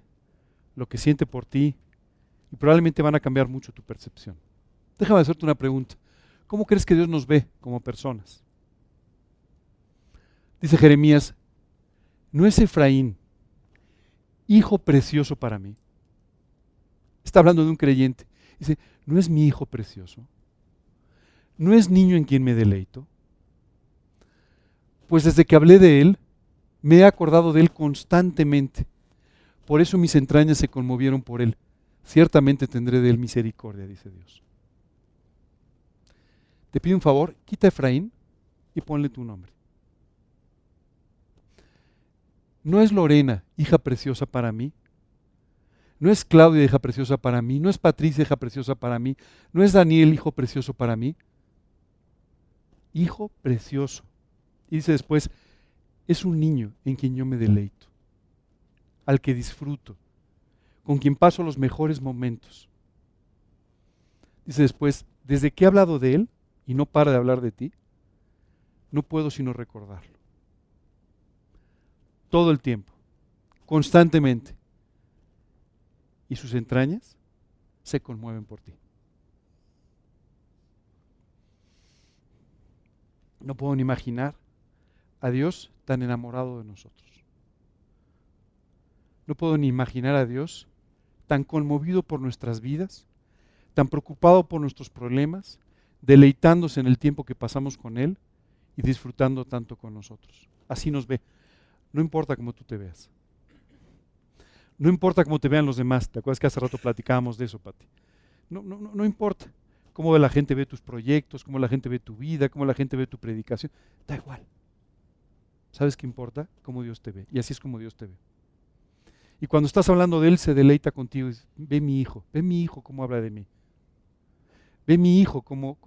lo que siente por ti, y probablemente van a cambiar mucho tu percepción. Déjame hacerte una pregunta. ¿Cómo crees que Dios nos ve como personas? Dice Jeremías, ¿no es Efraín hijo precioso para mí? Está hablando de un creyente. Dice, ¿no es mi hijo precioso? ¿No es niño en quien me deleito? Pues desde que hablé de él, me he acordado de él constantemente. Por eso mis entrañas se conmovieron por él. Ciertamente tendré de él misericordia, dice Dios. Te pido un favor, quita a Efraín y ponle tu nombre. No es Lorena, hija preciosa para mí. No es Claudia, hija preciosa para mí. No es Patricia, hija preciosa para mí. No es Daniel, hijo precioso para mí. Hijo precioso. Y dice después, es un niño en quien yo me deleito, al que disfruto, con quien paso los mejores momentos. Dice después, desde que he hablado de él, y no para de hablar de ti, no puedo sino recordarlo. Todo el tiempo, constantemente. Y sus entrañas se conmueven por ti. No puedo ni imaginar a Dios tan enamorado de nosotros. No puedo ni imaginar a Dios tan conmovido por nuestras vidas, tan preocupado por nuestros problemas, deleitándose en el tiempo que pasamos con Él y disfrutando tanto con nosotros. Así nos ve. No importa cómo tú te veas. No importa cómo te vean los demás. ¿Te acuerdas que hace rato platicábamos de eso, Pati? No importa cómo la gente ve tus proyectos, cómo la gente ve tu vida, cómo la gente ve tu predicación. Da igual. ¿Sabes qué importa? Cómo Dios te ve. Y así es como Dios te ve. Y cuando estás hablando de Él, se deleita contigo. Dice, ve mi hijo cómo habla de mí. Ve mi hijo cómo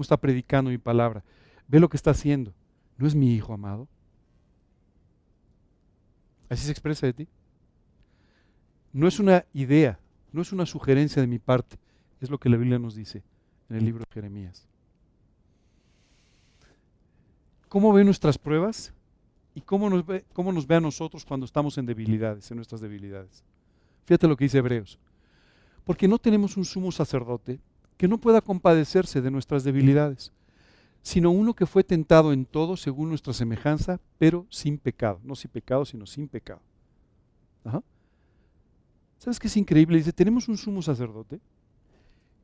está predicando mi palabra. Ve lo que está haciendo. ¿No es mi hijo amado? Así se expresa de ti. No es una idea, no es una sugerencia de mi parte. Es lo que la Biblia nos dice en el libro de Jeremías. ¿Cómo ve nuestras pruebas? ¿Y cómo nos ve a nosotros cuando estamos en debilidades, en nuestras debilidades? Fíjate lo que dice Hebreos. Porque no tenemos un sumo sacerdote que no pueda compadecerse de nuestras debilidades, sino uno que fue tentado en todo según nuestra semejanza, pero sin pecado. No sin pecado, sino sin pecado. Ajá. ¿Sabes qué es increíble? Dice, tenemos un sumo sacerdote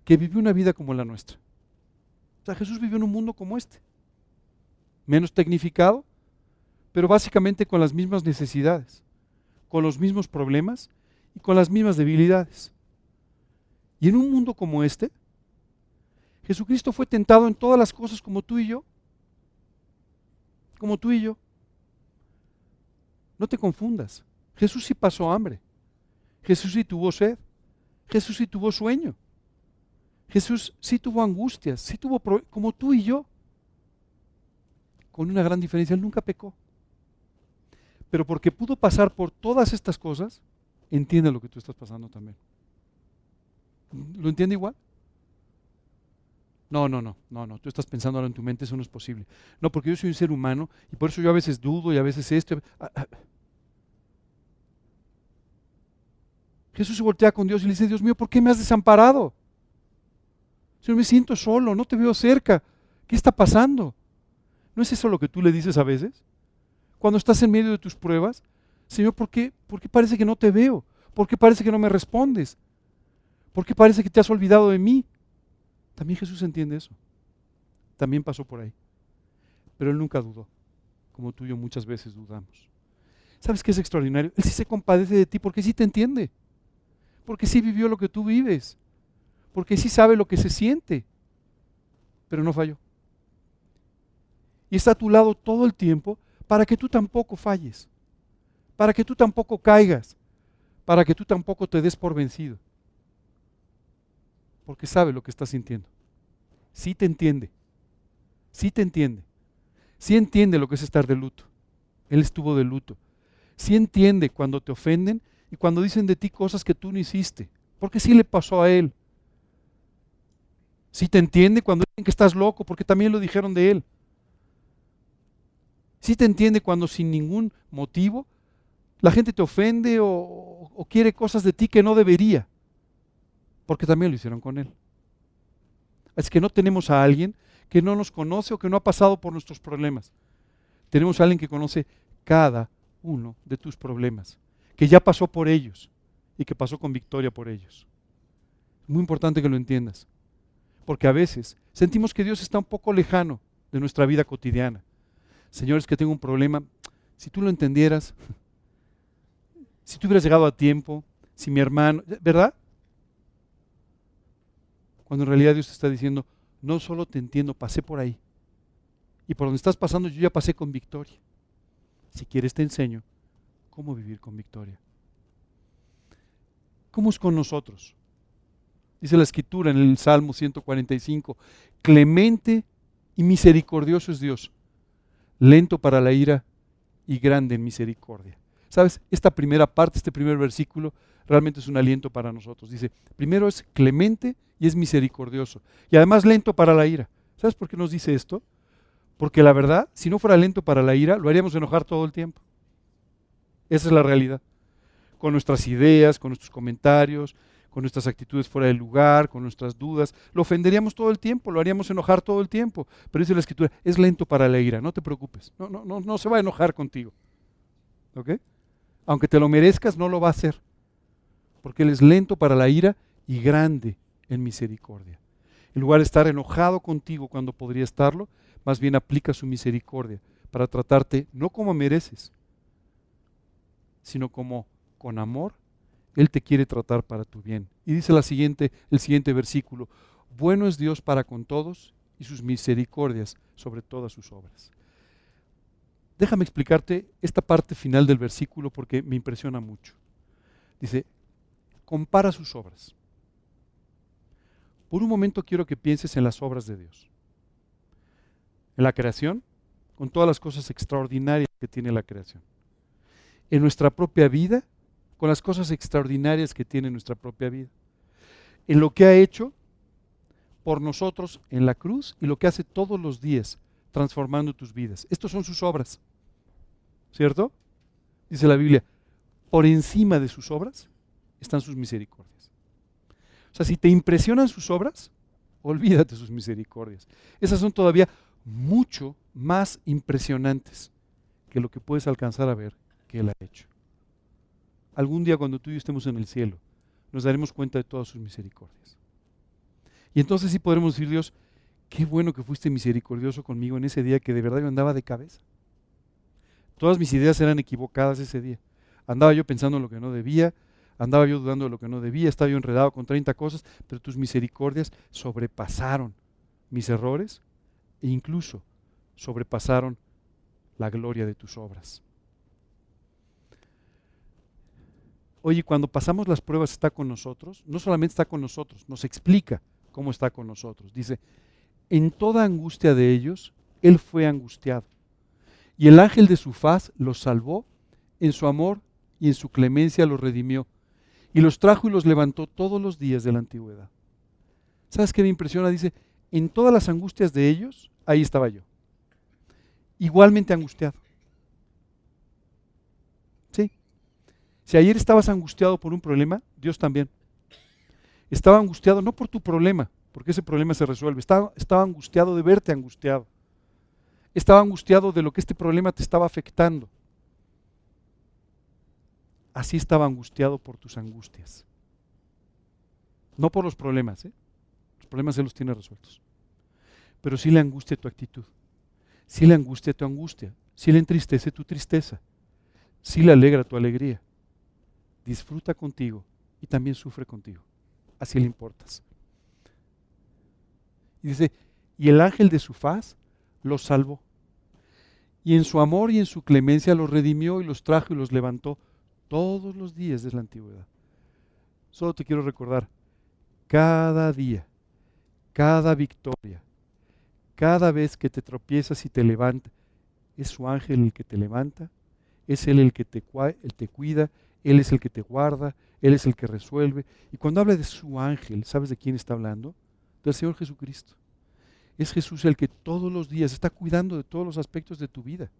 que vivió una vida como la nuestra. O sea, Jesús vivió en un mundo como este. Menos tecnificado, pero básicamente con las mismas necesidades, con los mismos problemas y con las mismas debilidades. Y en un mundo como este, Jesucristo fue tentado en todas las cosas como tú y yo. Como tú y yo. No te confundas. Jesús sí pasó hambre. Jesús sí tuvo sed. Jesús sí tuvo sueño. Jesús sí tuvo angustias, sí tuvo como tú y yo. Con una gran diferencia, Él nunca pecó. Pero porque pudo pasar por todas estas cosas, entiende lo que tú estás pasando también. ¿Lo entiende igual? No, tú estás pensando ahora en tu mente, eso no es posible. No, porque yo soy un ser humano y por eso yo a veces dudo y a veces esto. Jesús se voltea con Dios y le dice, Dios mío, ¿por qué me has desamparado? Señor, me siento solo, no te veo cerca. ¿Qué está pasando? ¿No es eso lo que tú le dices a veces? Cuando estás en medio de tus pruebas, Señor, ¿por qué parece que no te veo? ¿Por qué parece que no me respondes? ¿Por qué parece que te has olvidado de mí? También Jesús entiende eso. También pasó por ahí. Pero Él nunca dudó, como tú y yo muchas veces dudamos. ¿Sabes qué es extraordinario? Él sí se compadece de ti porque sí te entiende. Porque sí vivió lo que tú vives. Porque sí sabe lo que se siente. Pero no falló. Y está a tu lado todo el tiempo para que tú tampoco falles. Para que tú tampoco caigas. Para que tú tampoco te des por vencido. Porque sabe lo que estás sintiendo. Sí te entiende. Sí te entiende. Sí entiende lo que es estar de luto. Él estuvo de luto. Sí entiende cuando te ofenden y cuando dicen de ti cosas que tú no hiciste. Porque sí le pasó a Él. Sí te entiende cuando dicen que estás loco, porque también lo dijeron de Él. Sí te entiende cuando sin ningún motivo la gente te ofende o quiere cosas de ti que no debería. Porque también lo hicieron con Él. Es que no tenemos a alguien que no nos conoce o que no ha pasado por nuestros problemas. Tenemos a alguien que conoce cada uno de tus problemas, que ya pasó por ellos y que pasó con victoria por ellos. Es muy importante que lo entiendas, porque a veces sentimos que Dios está un poco lejano de nuestra vida cotidiana. Señor, es que tengo un problema. Si tú lo entendieras, si tú hubieras llegado a tiempo, si mi hermano, ¿verdad? Cuando en realidad Dios te está diciendo, no solo te entiendo, pasé por ahí. Y por donde estás pasando yo ya pasé con victoria. Si quieres te enseño cómo vivir con victoria. ¿Cómo es con nosotros? Dice la Escritura en el Salmo 145, clemente y misericordioso es Dios, lento para la ira y grande en misericordia. ¿Sabes? Esta primera parte, este primer versículo, realmente es un aliento para nosotros. Dice, primero es clemente y es misericordioso, y además lento para la ira. ¿Sabes por qué nos dice esto? Porque la verdad, si no fuera lento para la ira, lo haríamos enojar todo el tiempo. Esa es la realidad. Con nuestras ideas, con nuestros comentarios, con nuestras actitudes fuera del lugar, con nuestras dudas, lo ofenderíamos todo el tiempo, lo haríamos enojar todo el tiempo. Pero dice la Escritura, es lento para la ira, no te preocupes, no se va a enojar contigo. ¿Ok? Aunque te lo merezcas, no lo va a hacer. Porque Él es lento para la ira y grande en misericordia. En lugar de estar enojado contigo cuando podría estarlo, más bien aplica su misericordia para tratarte no como mereces, sino como con amor. Él te quiere tratar para tu bien. Y dice el siguiente versículo, bueno es Dios para con todos y sus misericordias sobre todas sus obras. Déjame explicarte esta parte final del versículo porque me impresiona mucho. Dice, compara sus obras. Por un momento quiero que pienses en las obras de Dios. En la creación, con todas las cosas extraordinarias que tiene la creación. En nuestra propia vida, con las cosas extraordinarias que tiene nuestra propia vida. En lo que ha hecho por nosotros en la cruz y lo que hace todos los días transformando tus vidas. Estos son sus obras, ¿cierto? Dice la Biblia, por encima de sus obras están sus misericordias. O sea, si te impresionan sus obras, olvídate sus misericordias. Esas son todavía mucho más impresionantes que lo que puedes alcanzar a ver que Él ha hecho. Algún día cuando tú y yo estemos en el cielo, nos daremos cuenta de todas sus misericordias. Y entonces sí podremos decir, Dios, qué bueno que fuiste misericordioso conmigo en ese día que de verdad yo andaba de cabeza. Todas mis ideas eran equivocadas ese día. Andaba yo pensando en lo que no debía, andaba yo dudando de lo que no debía, estaba yo enredado con 30 cosas, pero tus misericordias sobrepasaron mis errores e incluso sobrepasaron la gloria de tus obras. Oye, cuando pasamos las pruebas está con nosotros, no solamente está con nosotros, nos explica cómo está con nosotros. Dice, en toda angustia de ellos, Él fue angustiado. Y el ángel de su faz los salvó, en su amor y en su clemencia los redimió. Y los trajo y los levantó todos los días de la antigüedad. ¿Sabes qué me impresiona? Dice, en todas las angustias de ellos, ahí estaba yo. Igualmente angustiado. ¿Sí? Si ayer estabas angustiado por un problema, Dios también. Estaba angustiado no por tu problema, porque ese problema se resuelve. Estaba angustiado de verte angustiado. Estaba angustiado de lo que este problema te estaba afectando. Así estaba angustiado por tus angustias. No por los problemas, ¿eh? Los problemas Él los tiene resueltos. Pero sí le angustia tu actitud. Sí le angustia tu angustia. Sí le entristece tu tristeza. Sí le alegra tu alegría. Disfruta contigo y también sufre contigo. Así le importas. Y dice, y el ángel de su faz los salvó. Y en su amor y en su clemencia los redimió y los trajo y los levantó todos los días de la antigüedad. Solo te quiero recordar, cada día, cada victoria, cada vez que te tropiezas y te levantas, es su ángel el que te levanta, es Él el que te cuida, Él es el que te guarda, Él es el que resuelve. Y cuando habla de su ángel, ¿sabes de quién está hablando? Del Señor Jesucristo. Es Jesús el que todos los días está cuidando de todos los aspectos de tu vida.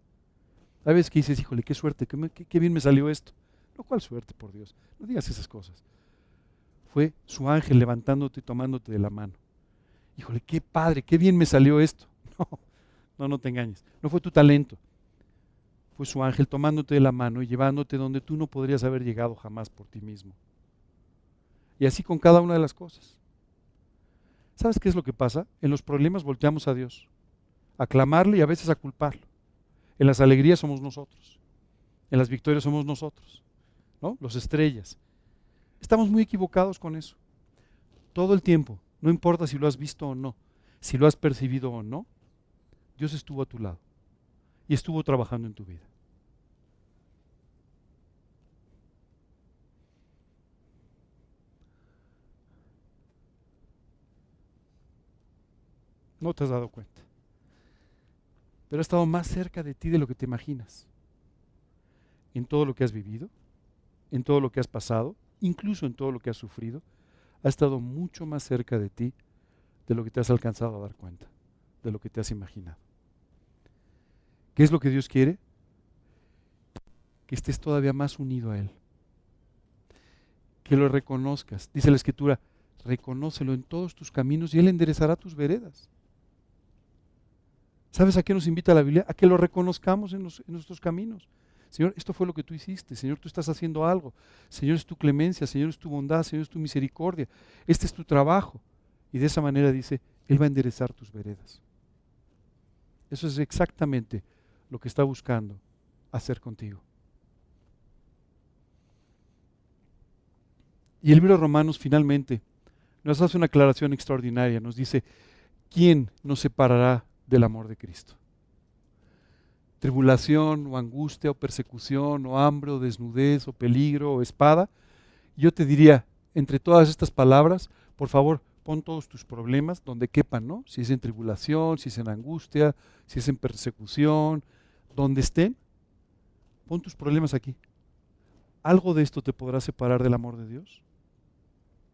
Hay veces que dices, híjole, qué suerte, qué bien me salió esto. No, ¿cuál suerte, por Dios? No digas esas cosas. Fue su ángel levantándote y tomándote de la mano. Híjole, qué padre, qué bien me salió esto. No te engañes. No fue tu talento. Fue su ángel tomándote de la mano y llevándote donde tú no podrías haber llegado jamás por ti mismo. Y así con cada una de las cosas. ¿Sabes qué es lo que pasa? En los problemas volteamos a Dios, a clamarle y a veces a culparlo. En las alegrías somos nosotros, en las victorias somos nosotros, ¿no? Los estrellas. Estamos muy equivocados con eso. Todo el tiempo, no importa si lo has visto o no, si lo has percibido o no, Dios estuvo a tu lado y estuvo trabajando en tu vida. No te has dado cuenta, pero ha estado más cerca de ti de lo que te imaginas. En todo lo que has vivido, en todo lo que has pasado, incluso en todo lo que has sufrido, ha estado mucho más cerca de ti de lo que te has alcanzado a dar cuenta, de lo que te has imaginado. ¿Qué es lo que Dios quiere? Que estés todavía más unido a Él, que lo reconozcas. Dice la Escritura, reconócelo en todos tus caminos y Él enderezará tus veredas. ¿Sabes a qué nos invita la Biblia? A que lo reconozcamos en nuestros caminos. Señor, esto fue lo que tú hiciste. Señor, tú estás haciendo algo. Señor, es tu clemencia. Señor, es tu bondad. Señor, es tu misericordia. Este es tu trabajo. Y de esa manera dice, Él va a enderezar tus veredas. Eso es exactamente lo que está buscando hacer contigo. Y el libro de Romanos finalmente nos hace una aclaración extraordinaria. Nos dice, ¿quién nos separará del amor de Cristo? Tribulación o angustia o persecución o hambre o desnudez o peligro o espada. Yo te diría, entre todas estas palabras, por favor, pon todos tus problemas donde quepan, ¿no? Si es en tribulación, si es en angustia, si es en persecución, donde estén, pon tus problemas aquí. ¿Algo de esto te podrá separar del amor de Dios?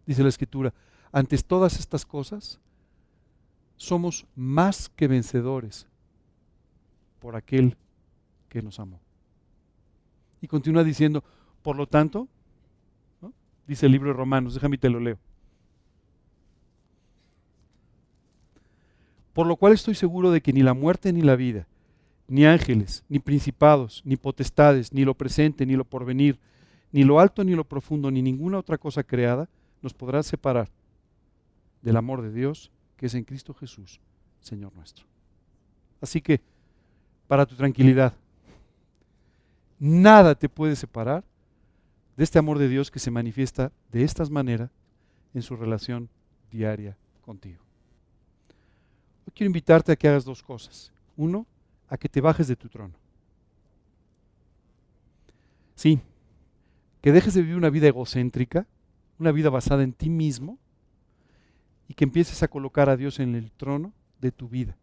Dice la Escritura, ante todas estas cosas, somos más que vencedores por aquel que nos amó. Y continúa diciendo, por lo tanto, ¿no? Dice el libro de Romanos, déjame te lo leo. Por lo cual estoy seguro de que ni la muerte ni la vida, ni ángeles, ni principados, ni potestades, ni lo presente, ni lo porvenir, ni lo alto, ni lo profundo, ni ninguna otra cosa creada, nos podrá separar del amor de Dios que es en Cristo Jesús, Señor nuestro. Así que, para tu tranquilidad, nada te puede separar de este amor de Dios que se manifiesta de esta manera en su relación diaria contigo. Hoy quiero invitarte a que hagas dos cosas. Uno, a que te bajes de tu trono. Sí, que dejes de vivir una vida egocéntrica, una vida basada en ti mismo, y que empieces a colocar a Dios en el trono de tu vida,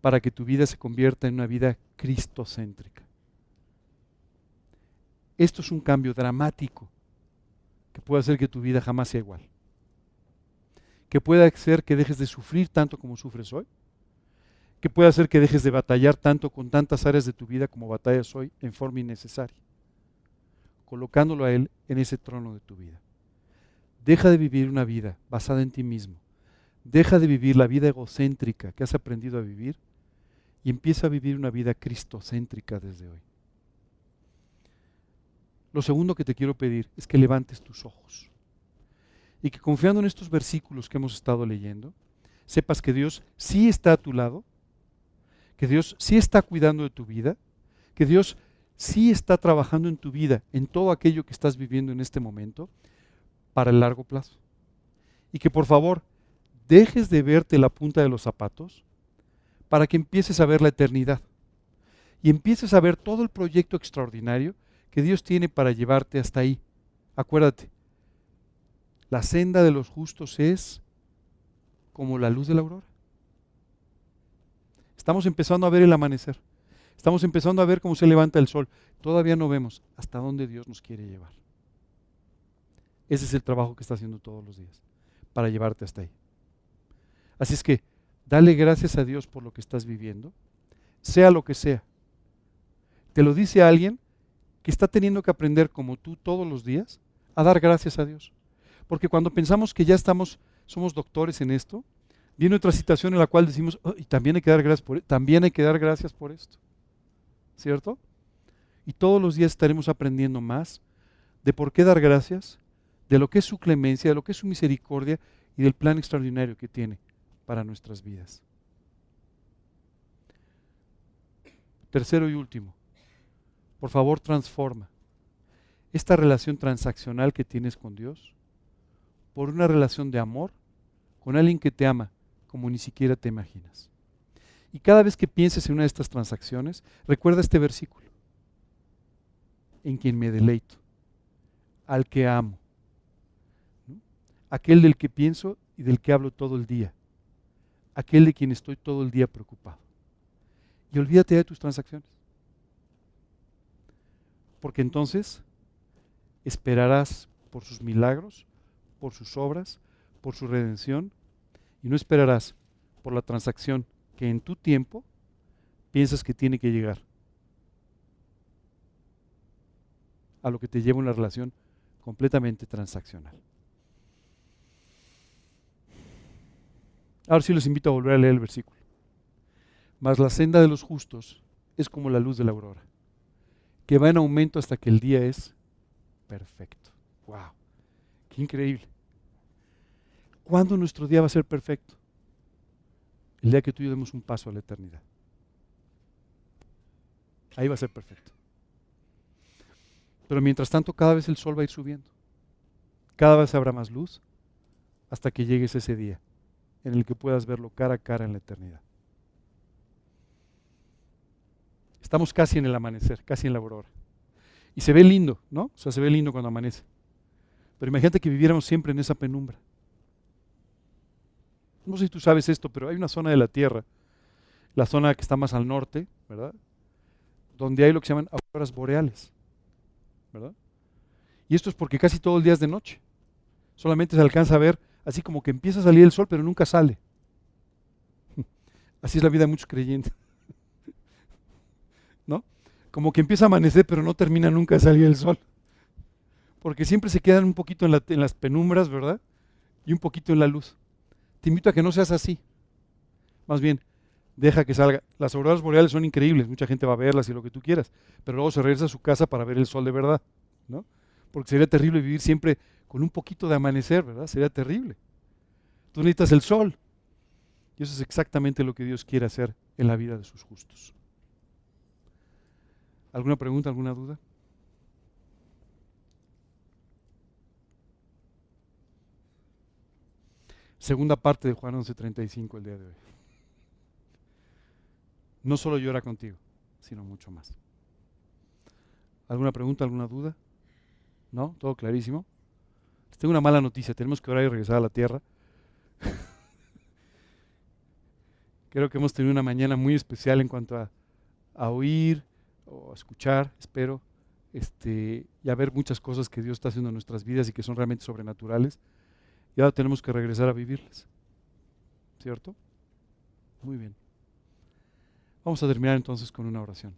para que tu vida se convierta en una vida cristocéntrica. Esto es un cambio dramático que puede hacer que tu vida jamás sea igual. Que puede hacer que dejes de sufrir tanto como sufres hoy. Que puede hacer que dejes de batallar tanto con tantas áreas de tu vida como batallas hoy en forma innecesaria. Colocándolo a Él en ese trono de tu vida. Deja de vivir una vida basada en ti mismo. Deja de vivir la vida egocéntrica que has aprendido a vivir y empieza a vivir una vida cristocéntrica desde hoy. Lo segundo que te quiero pedir es que levantes tus ojos y que confiando en estos versículos que hemos estado leyendo, sepas que Dios sí está a tu lado, que Dios sí está cuidando de tu vida, que Dios sí está trabajando en tu vida, en todo aquello que estás viviendo en este momento, para el largo plazo. Y que por favor dejes de verte la punta de los zapatos para que empieces a ver la eternidad y empieces a ver todo el proyecto extraordinario que Dios tiene para llevarte hasta ahí. Acuérdate, la senda de los justos es como la luz de la aurora. Estamos empezando a ver el amanecer. Estamos empezando a ver cómo se levanta el sol. Todavía no vemos hasta dónde Dios nos quiere llevar. Ese es el trabajo que está haciendo todos los días, para llevarte hasta ahí. Así es que, dale gracias a Dios por lo que estás viviendo, sea lo que sea. Te lo dice alguien que está teniendo que aprender como tú todos los días a dar gracias a Dios. Porque cuando pensamos que ya somos doctores en esto, viene otra situación en la cual decimos, oh, y también hay que dar gracias por esto, también hay que dar gracias por esto. ¿Cierto? Y todos los días estaremos aprendiendo más de por qué dar gracias, de lo que es su clemencia, de lo que es su misericordia y del plan extraordinario que tiene para nuestras vidas. Tercero y último, por favor transforma esta relación transaccional que tienes con Dios por una relación de amor con alguien que te ama como ni siquiera te imaginas. Y cada vez que pienses en una de estas transacciones, recuerda este versículo. En quien me deleito, al que amo, ¿no? Aquel del que pienso y del que hablo todo el día, aquel de quien estoy todo el día preocupado. Y olvídate de tus transacciones. Porque entonces esperarás por sus milagros, por sus obras, por su redención, y no esperarás por la transacción que en tu tiempo piensas que tiene que llegar, a lo que te lleva una relación completamente transaccional. Ahora sí los invito a volver a leer el versículo. Mas la senda de los justos es como la luz de la aurora, que va en aumento hasta que el día es perfecto. ¡Wow! ¡Qué increíble! ¿Cuándo nuestro día va a ser perfecto? El día que tú y yo demos un paso a la eternidad. Ahí va a ser perfecto. Pero mientras tanto, cada vez el sol va a ir subiendo. Cada vez habrá más luz hasta que llegues ese día en el que puedas verlo cara a cara en la eternidad. Estamos casi en el amanecer, casi en la aurora. Y se ve lindo, ¿no? O sea, se ve lindo cuando amanece. Pero imagínate que viviéramos siempre en esa penumbra. No sé si tú sabes esto, pero hay una zona de la Tierra, la zona que está más al norte, ¿verdad? Donde hay lo que se llaman auroras boreales, ¿verdad? Y esto es porque casi todo el día es de noche. Solamente se alcanza a ver así como que empieza a salir el sol, pero nunca sale. Así es la vida de muchos creyentes, ¿no? Como que empieza a amanecer, pero no termina nunca de salir el sol. Porque siempre se quedan un poquito en las penumbras, ¿verdad? Y un poquito en la luz. Te invito a que no seas así. Más bien, deja que salga. Las auroras boreales son increíbles, mucha gente va a verlas y lo que tú quieras, pero luego se regresa a su casa para ver el sol de verdad, ¿no? Porque sería terrible vivir siempre con un poquito de amanecer, ¿verdad? Sería terrible. Tú necesitas el sol. Y eso es exactamente lo que Dios quiere hacer en la vida de sus justos. ¿Alguna pregunta, alguna duda? Segunda parte de Juan 11:35 el día de hoy. No solo llora contigo, sino mucho más. ¿Alguna pregunta, alguna duda? ¿No? ¿Todo clarísimo? Les tengo una mala noticia, tenemos que orar y regresar a la tierra. Creo que hemos tenido una mañana muy especial en cuanto a oír o a escuchar, espero, y a ver muchas cosas que Dios está haciendo en nuestras vidas y que son realmente sobrenaturales. Y ahora tenemos que regresar a vivirlas, ¿cierto? Muy bien. Vamos a terminar entonces con una oración.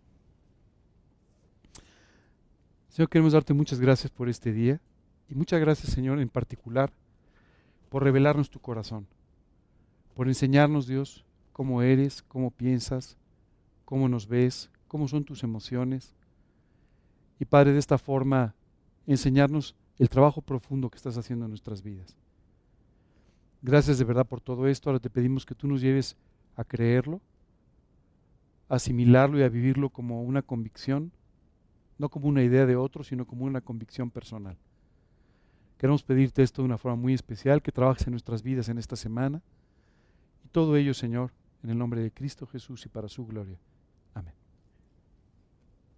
Señor, queremos darte muchas gracias por este día y muchas gracias, Señor, en particular por revelarnos tu corazón, por enseñarnos, Dios, cómo eres, cómo piensas, cómo nos ves, cómo son tus emociones. Y Padre, de esta forma, enseñarnos el trabajo profundo que estás haciendo en nuestras vidas. Gracias de verdad por todo esto. Ahora te pedimos que tú nos lleves a creerlo, a asimilarlo y a vivirlo como una convicción, no como una idea de otro, sino como una convicción personal. Queremos pedirte esto de una forma muy especial, que trabajes en nuestras vidas en esta semana. Y todo ello, Señor, en el nombre de Cristo Jesús y para su gloria.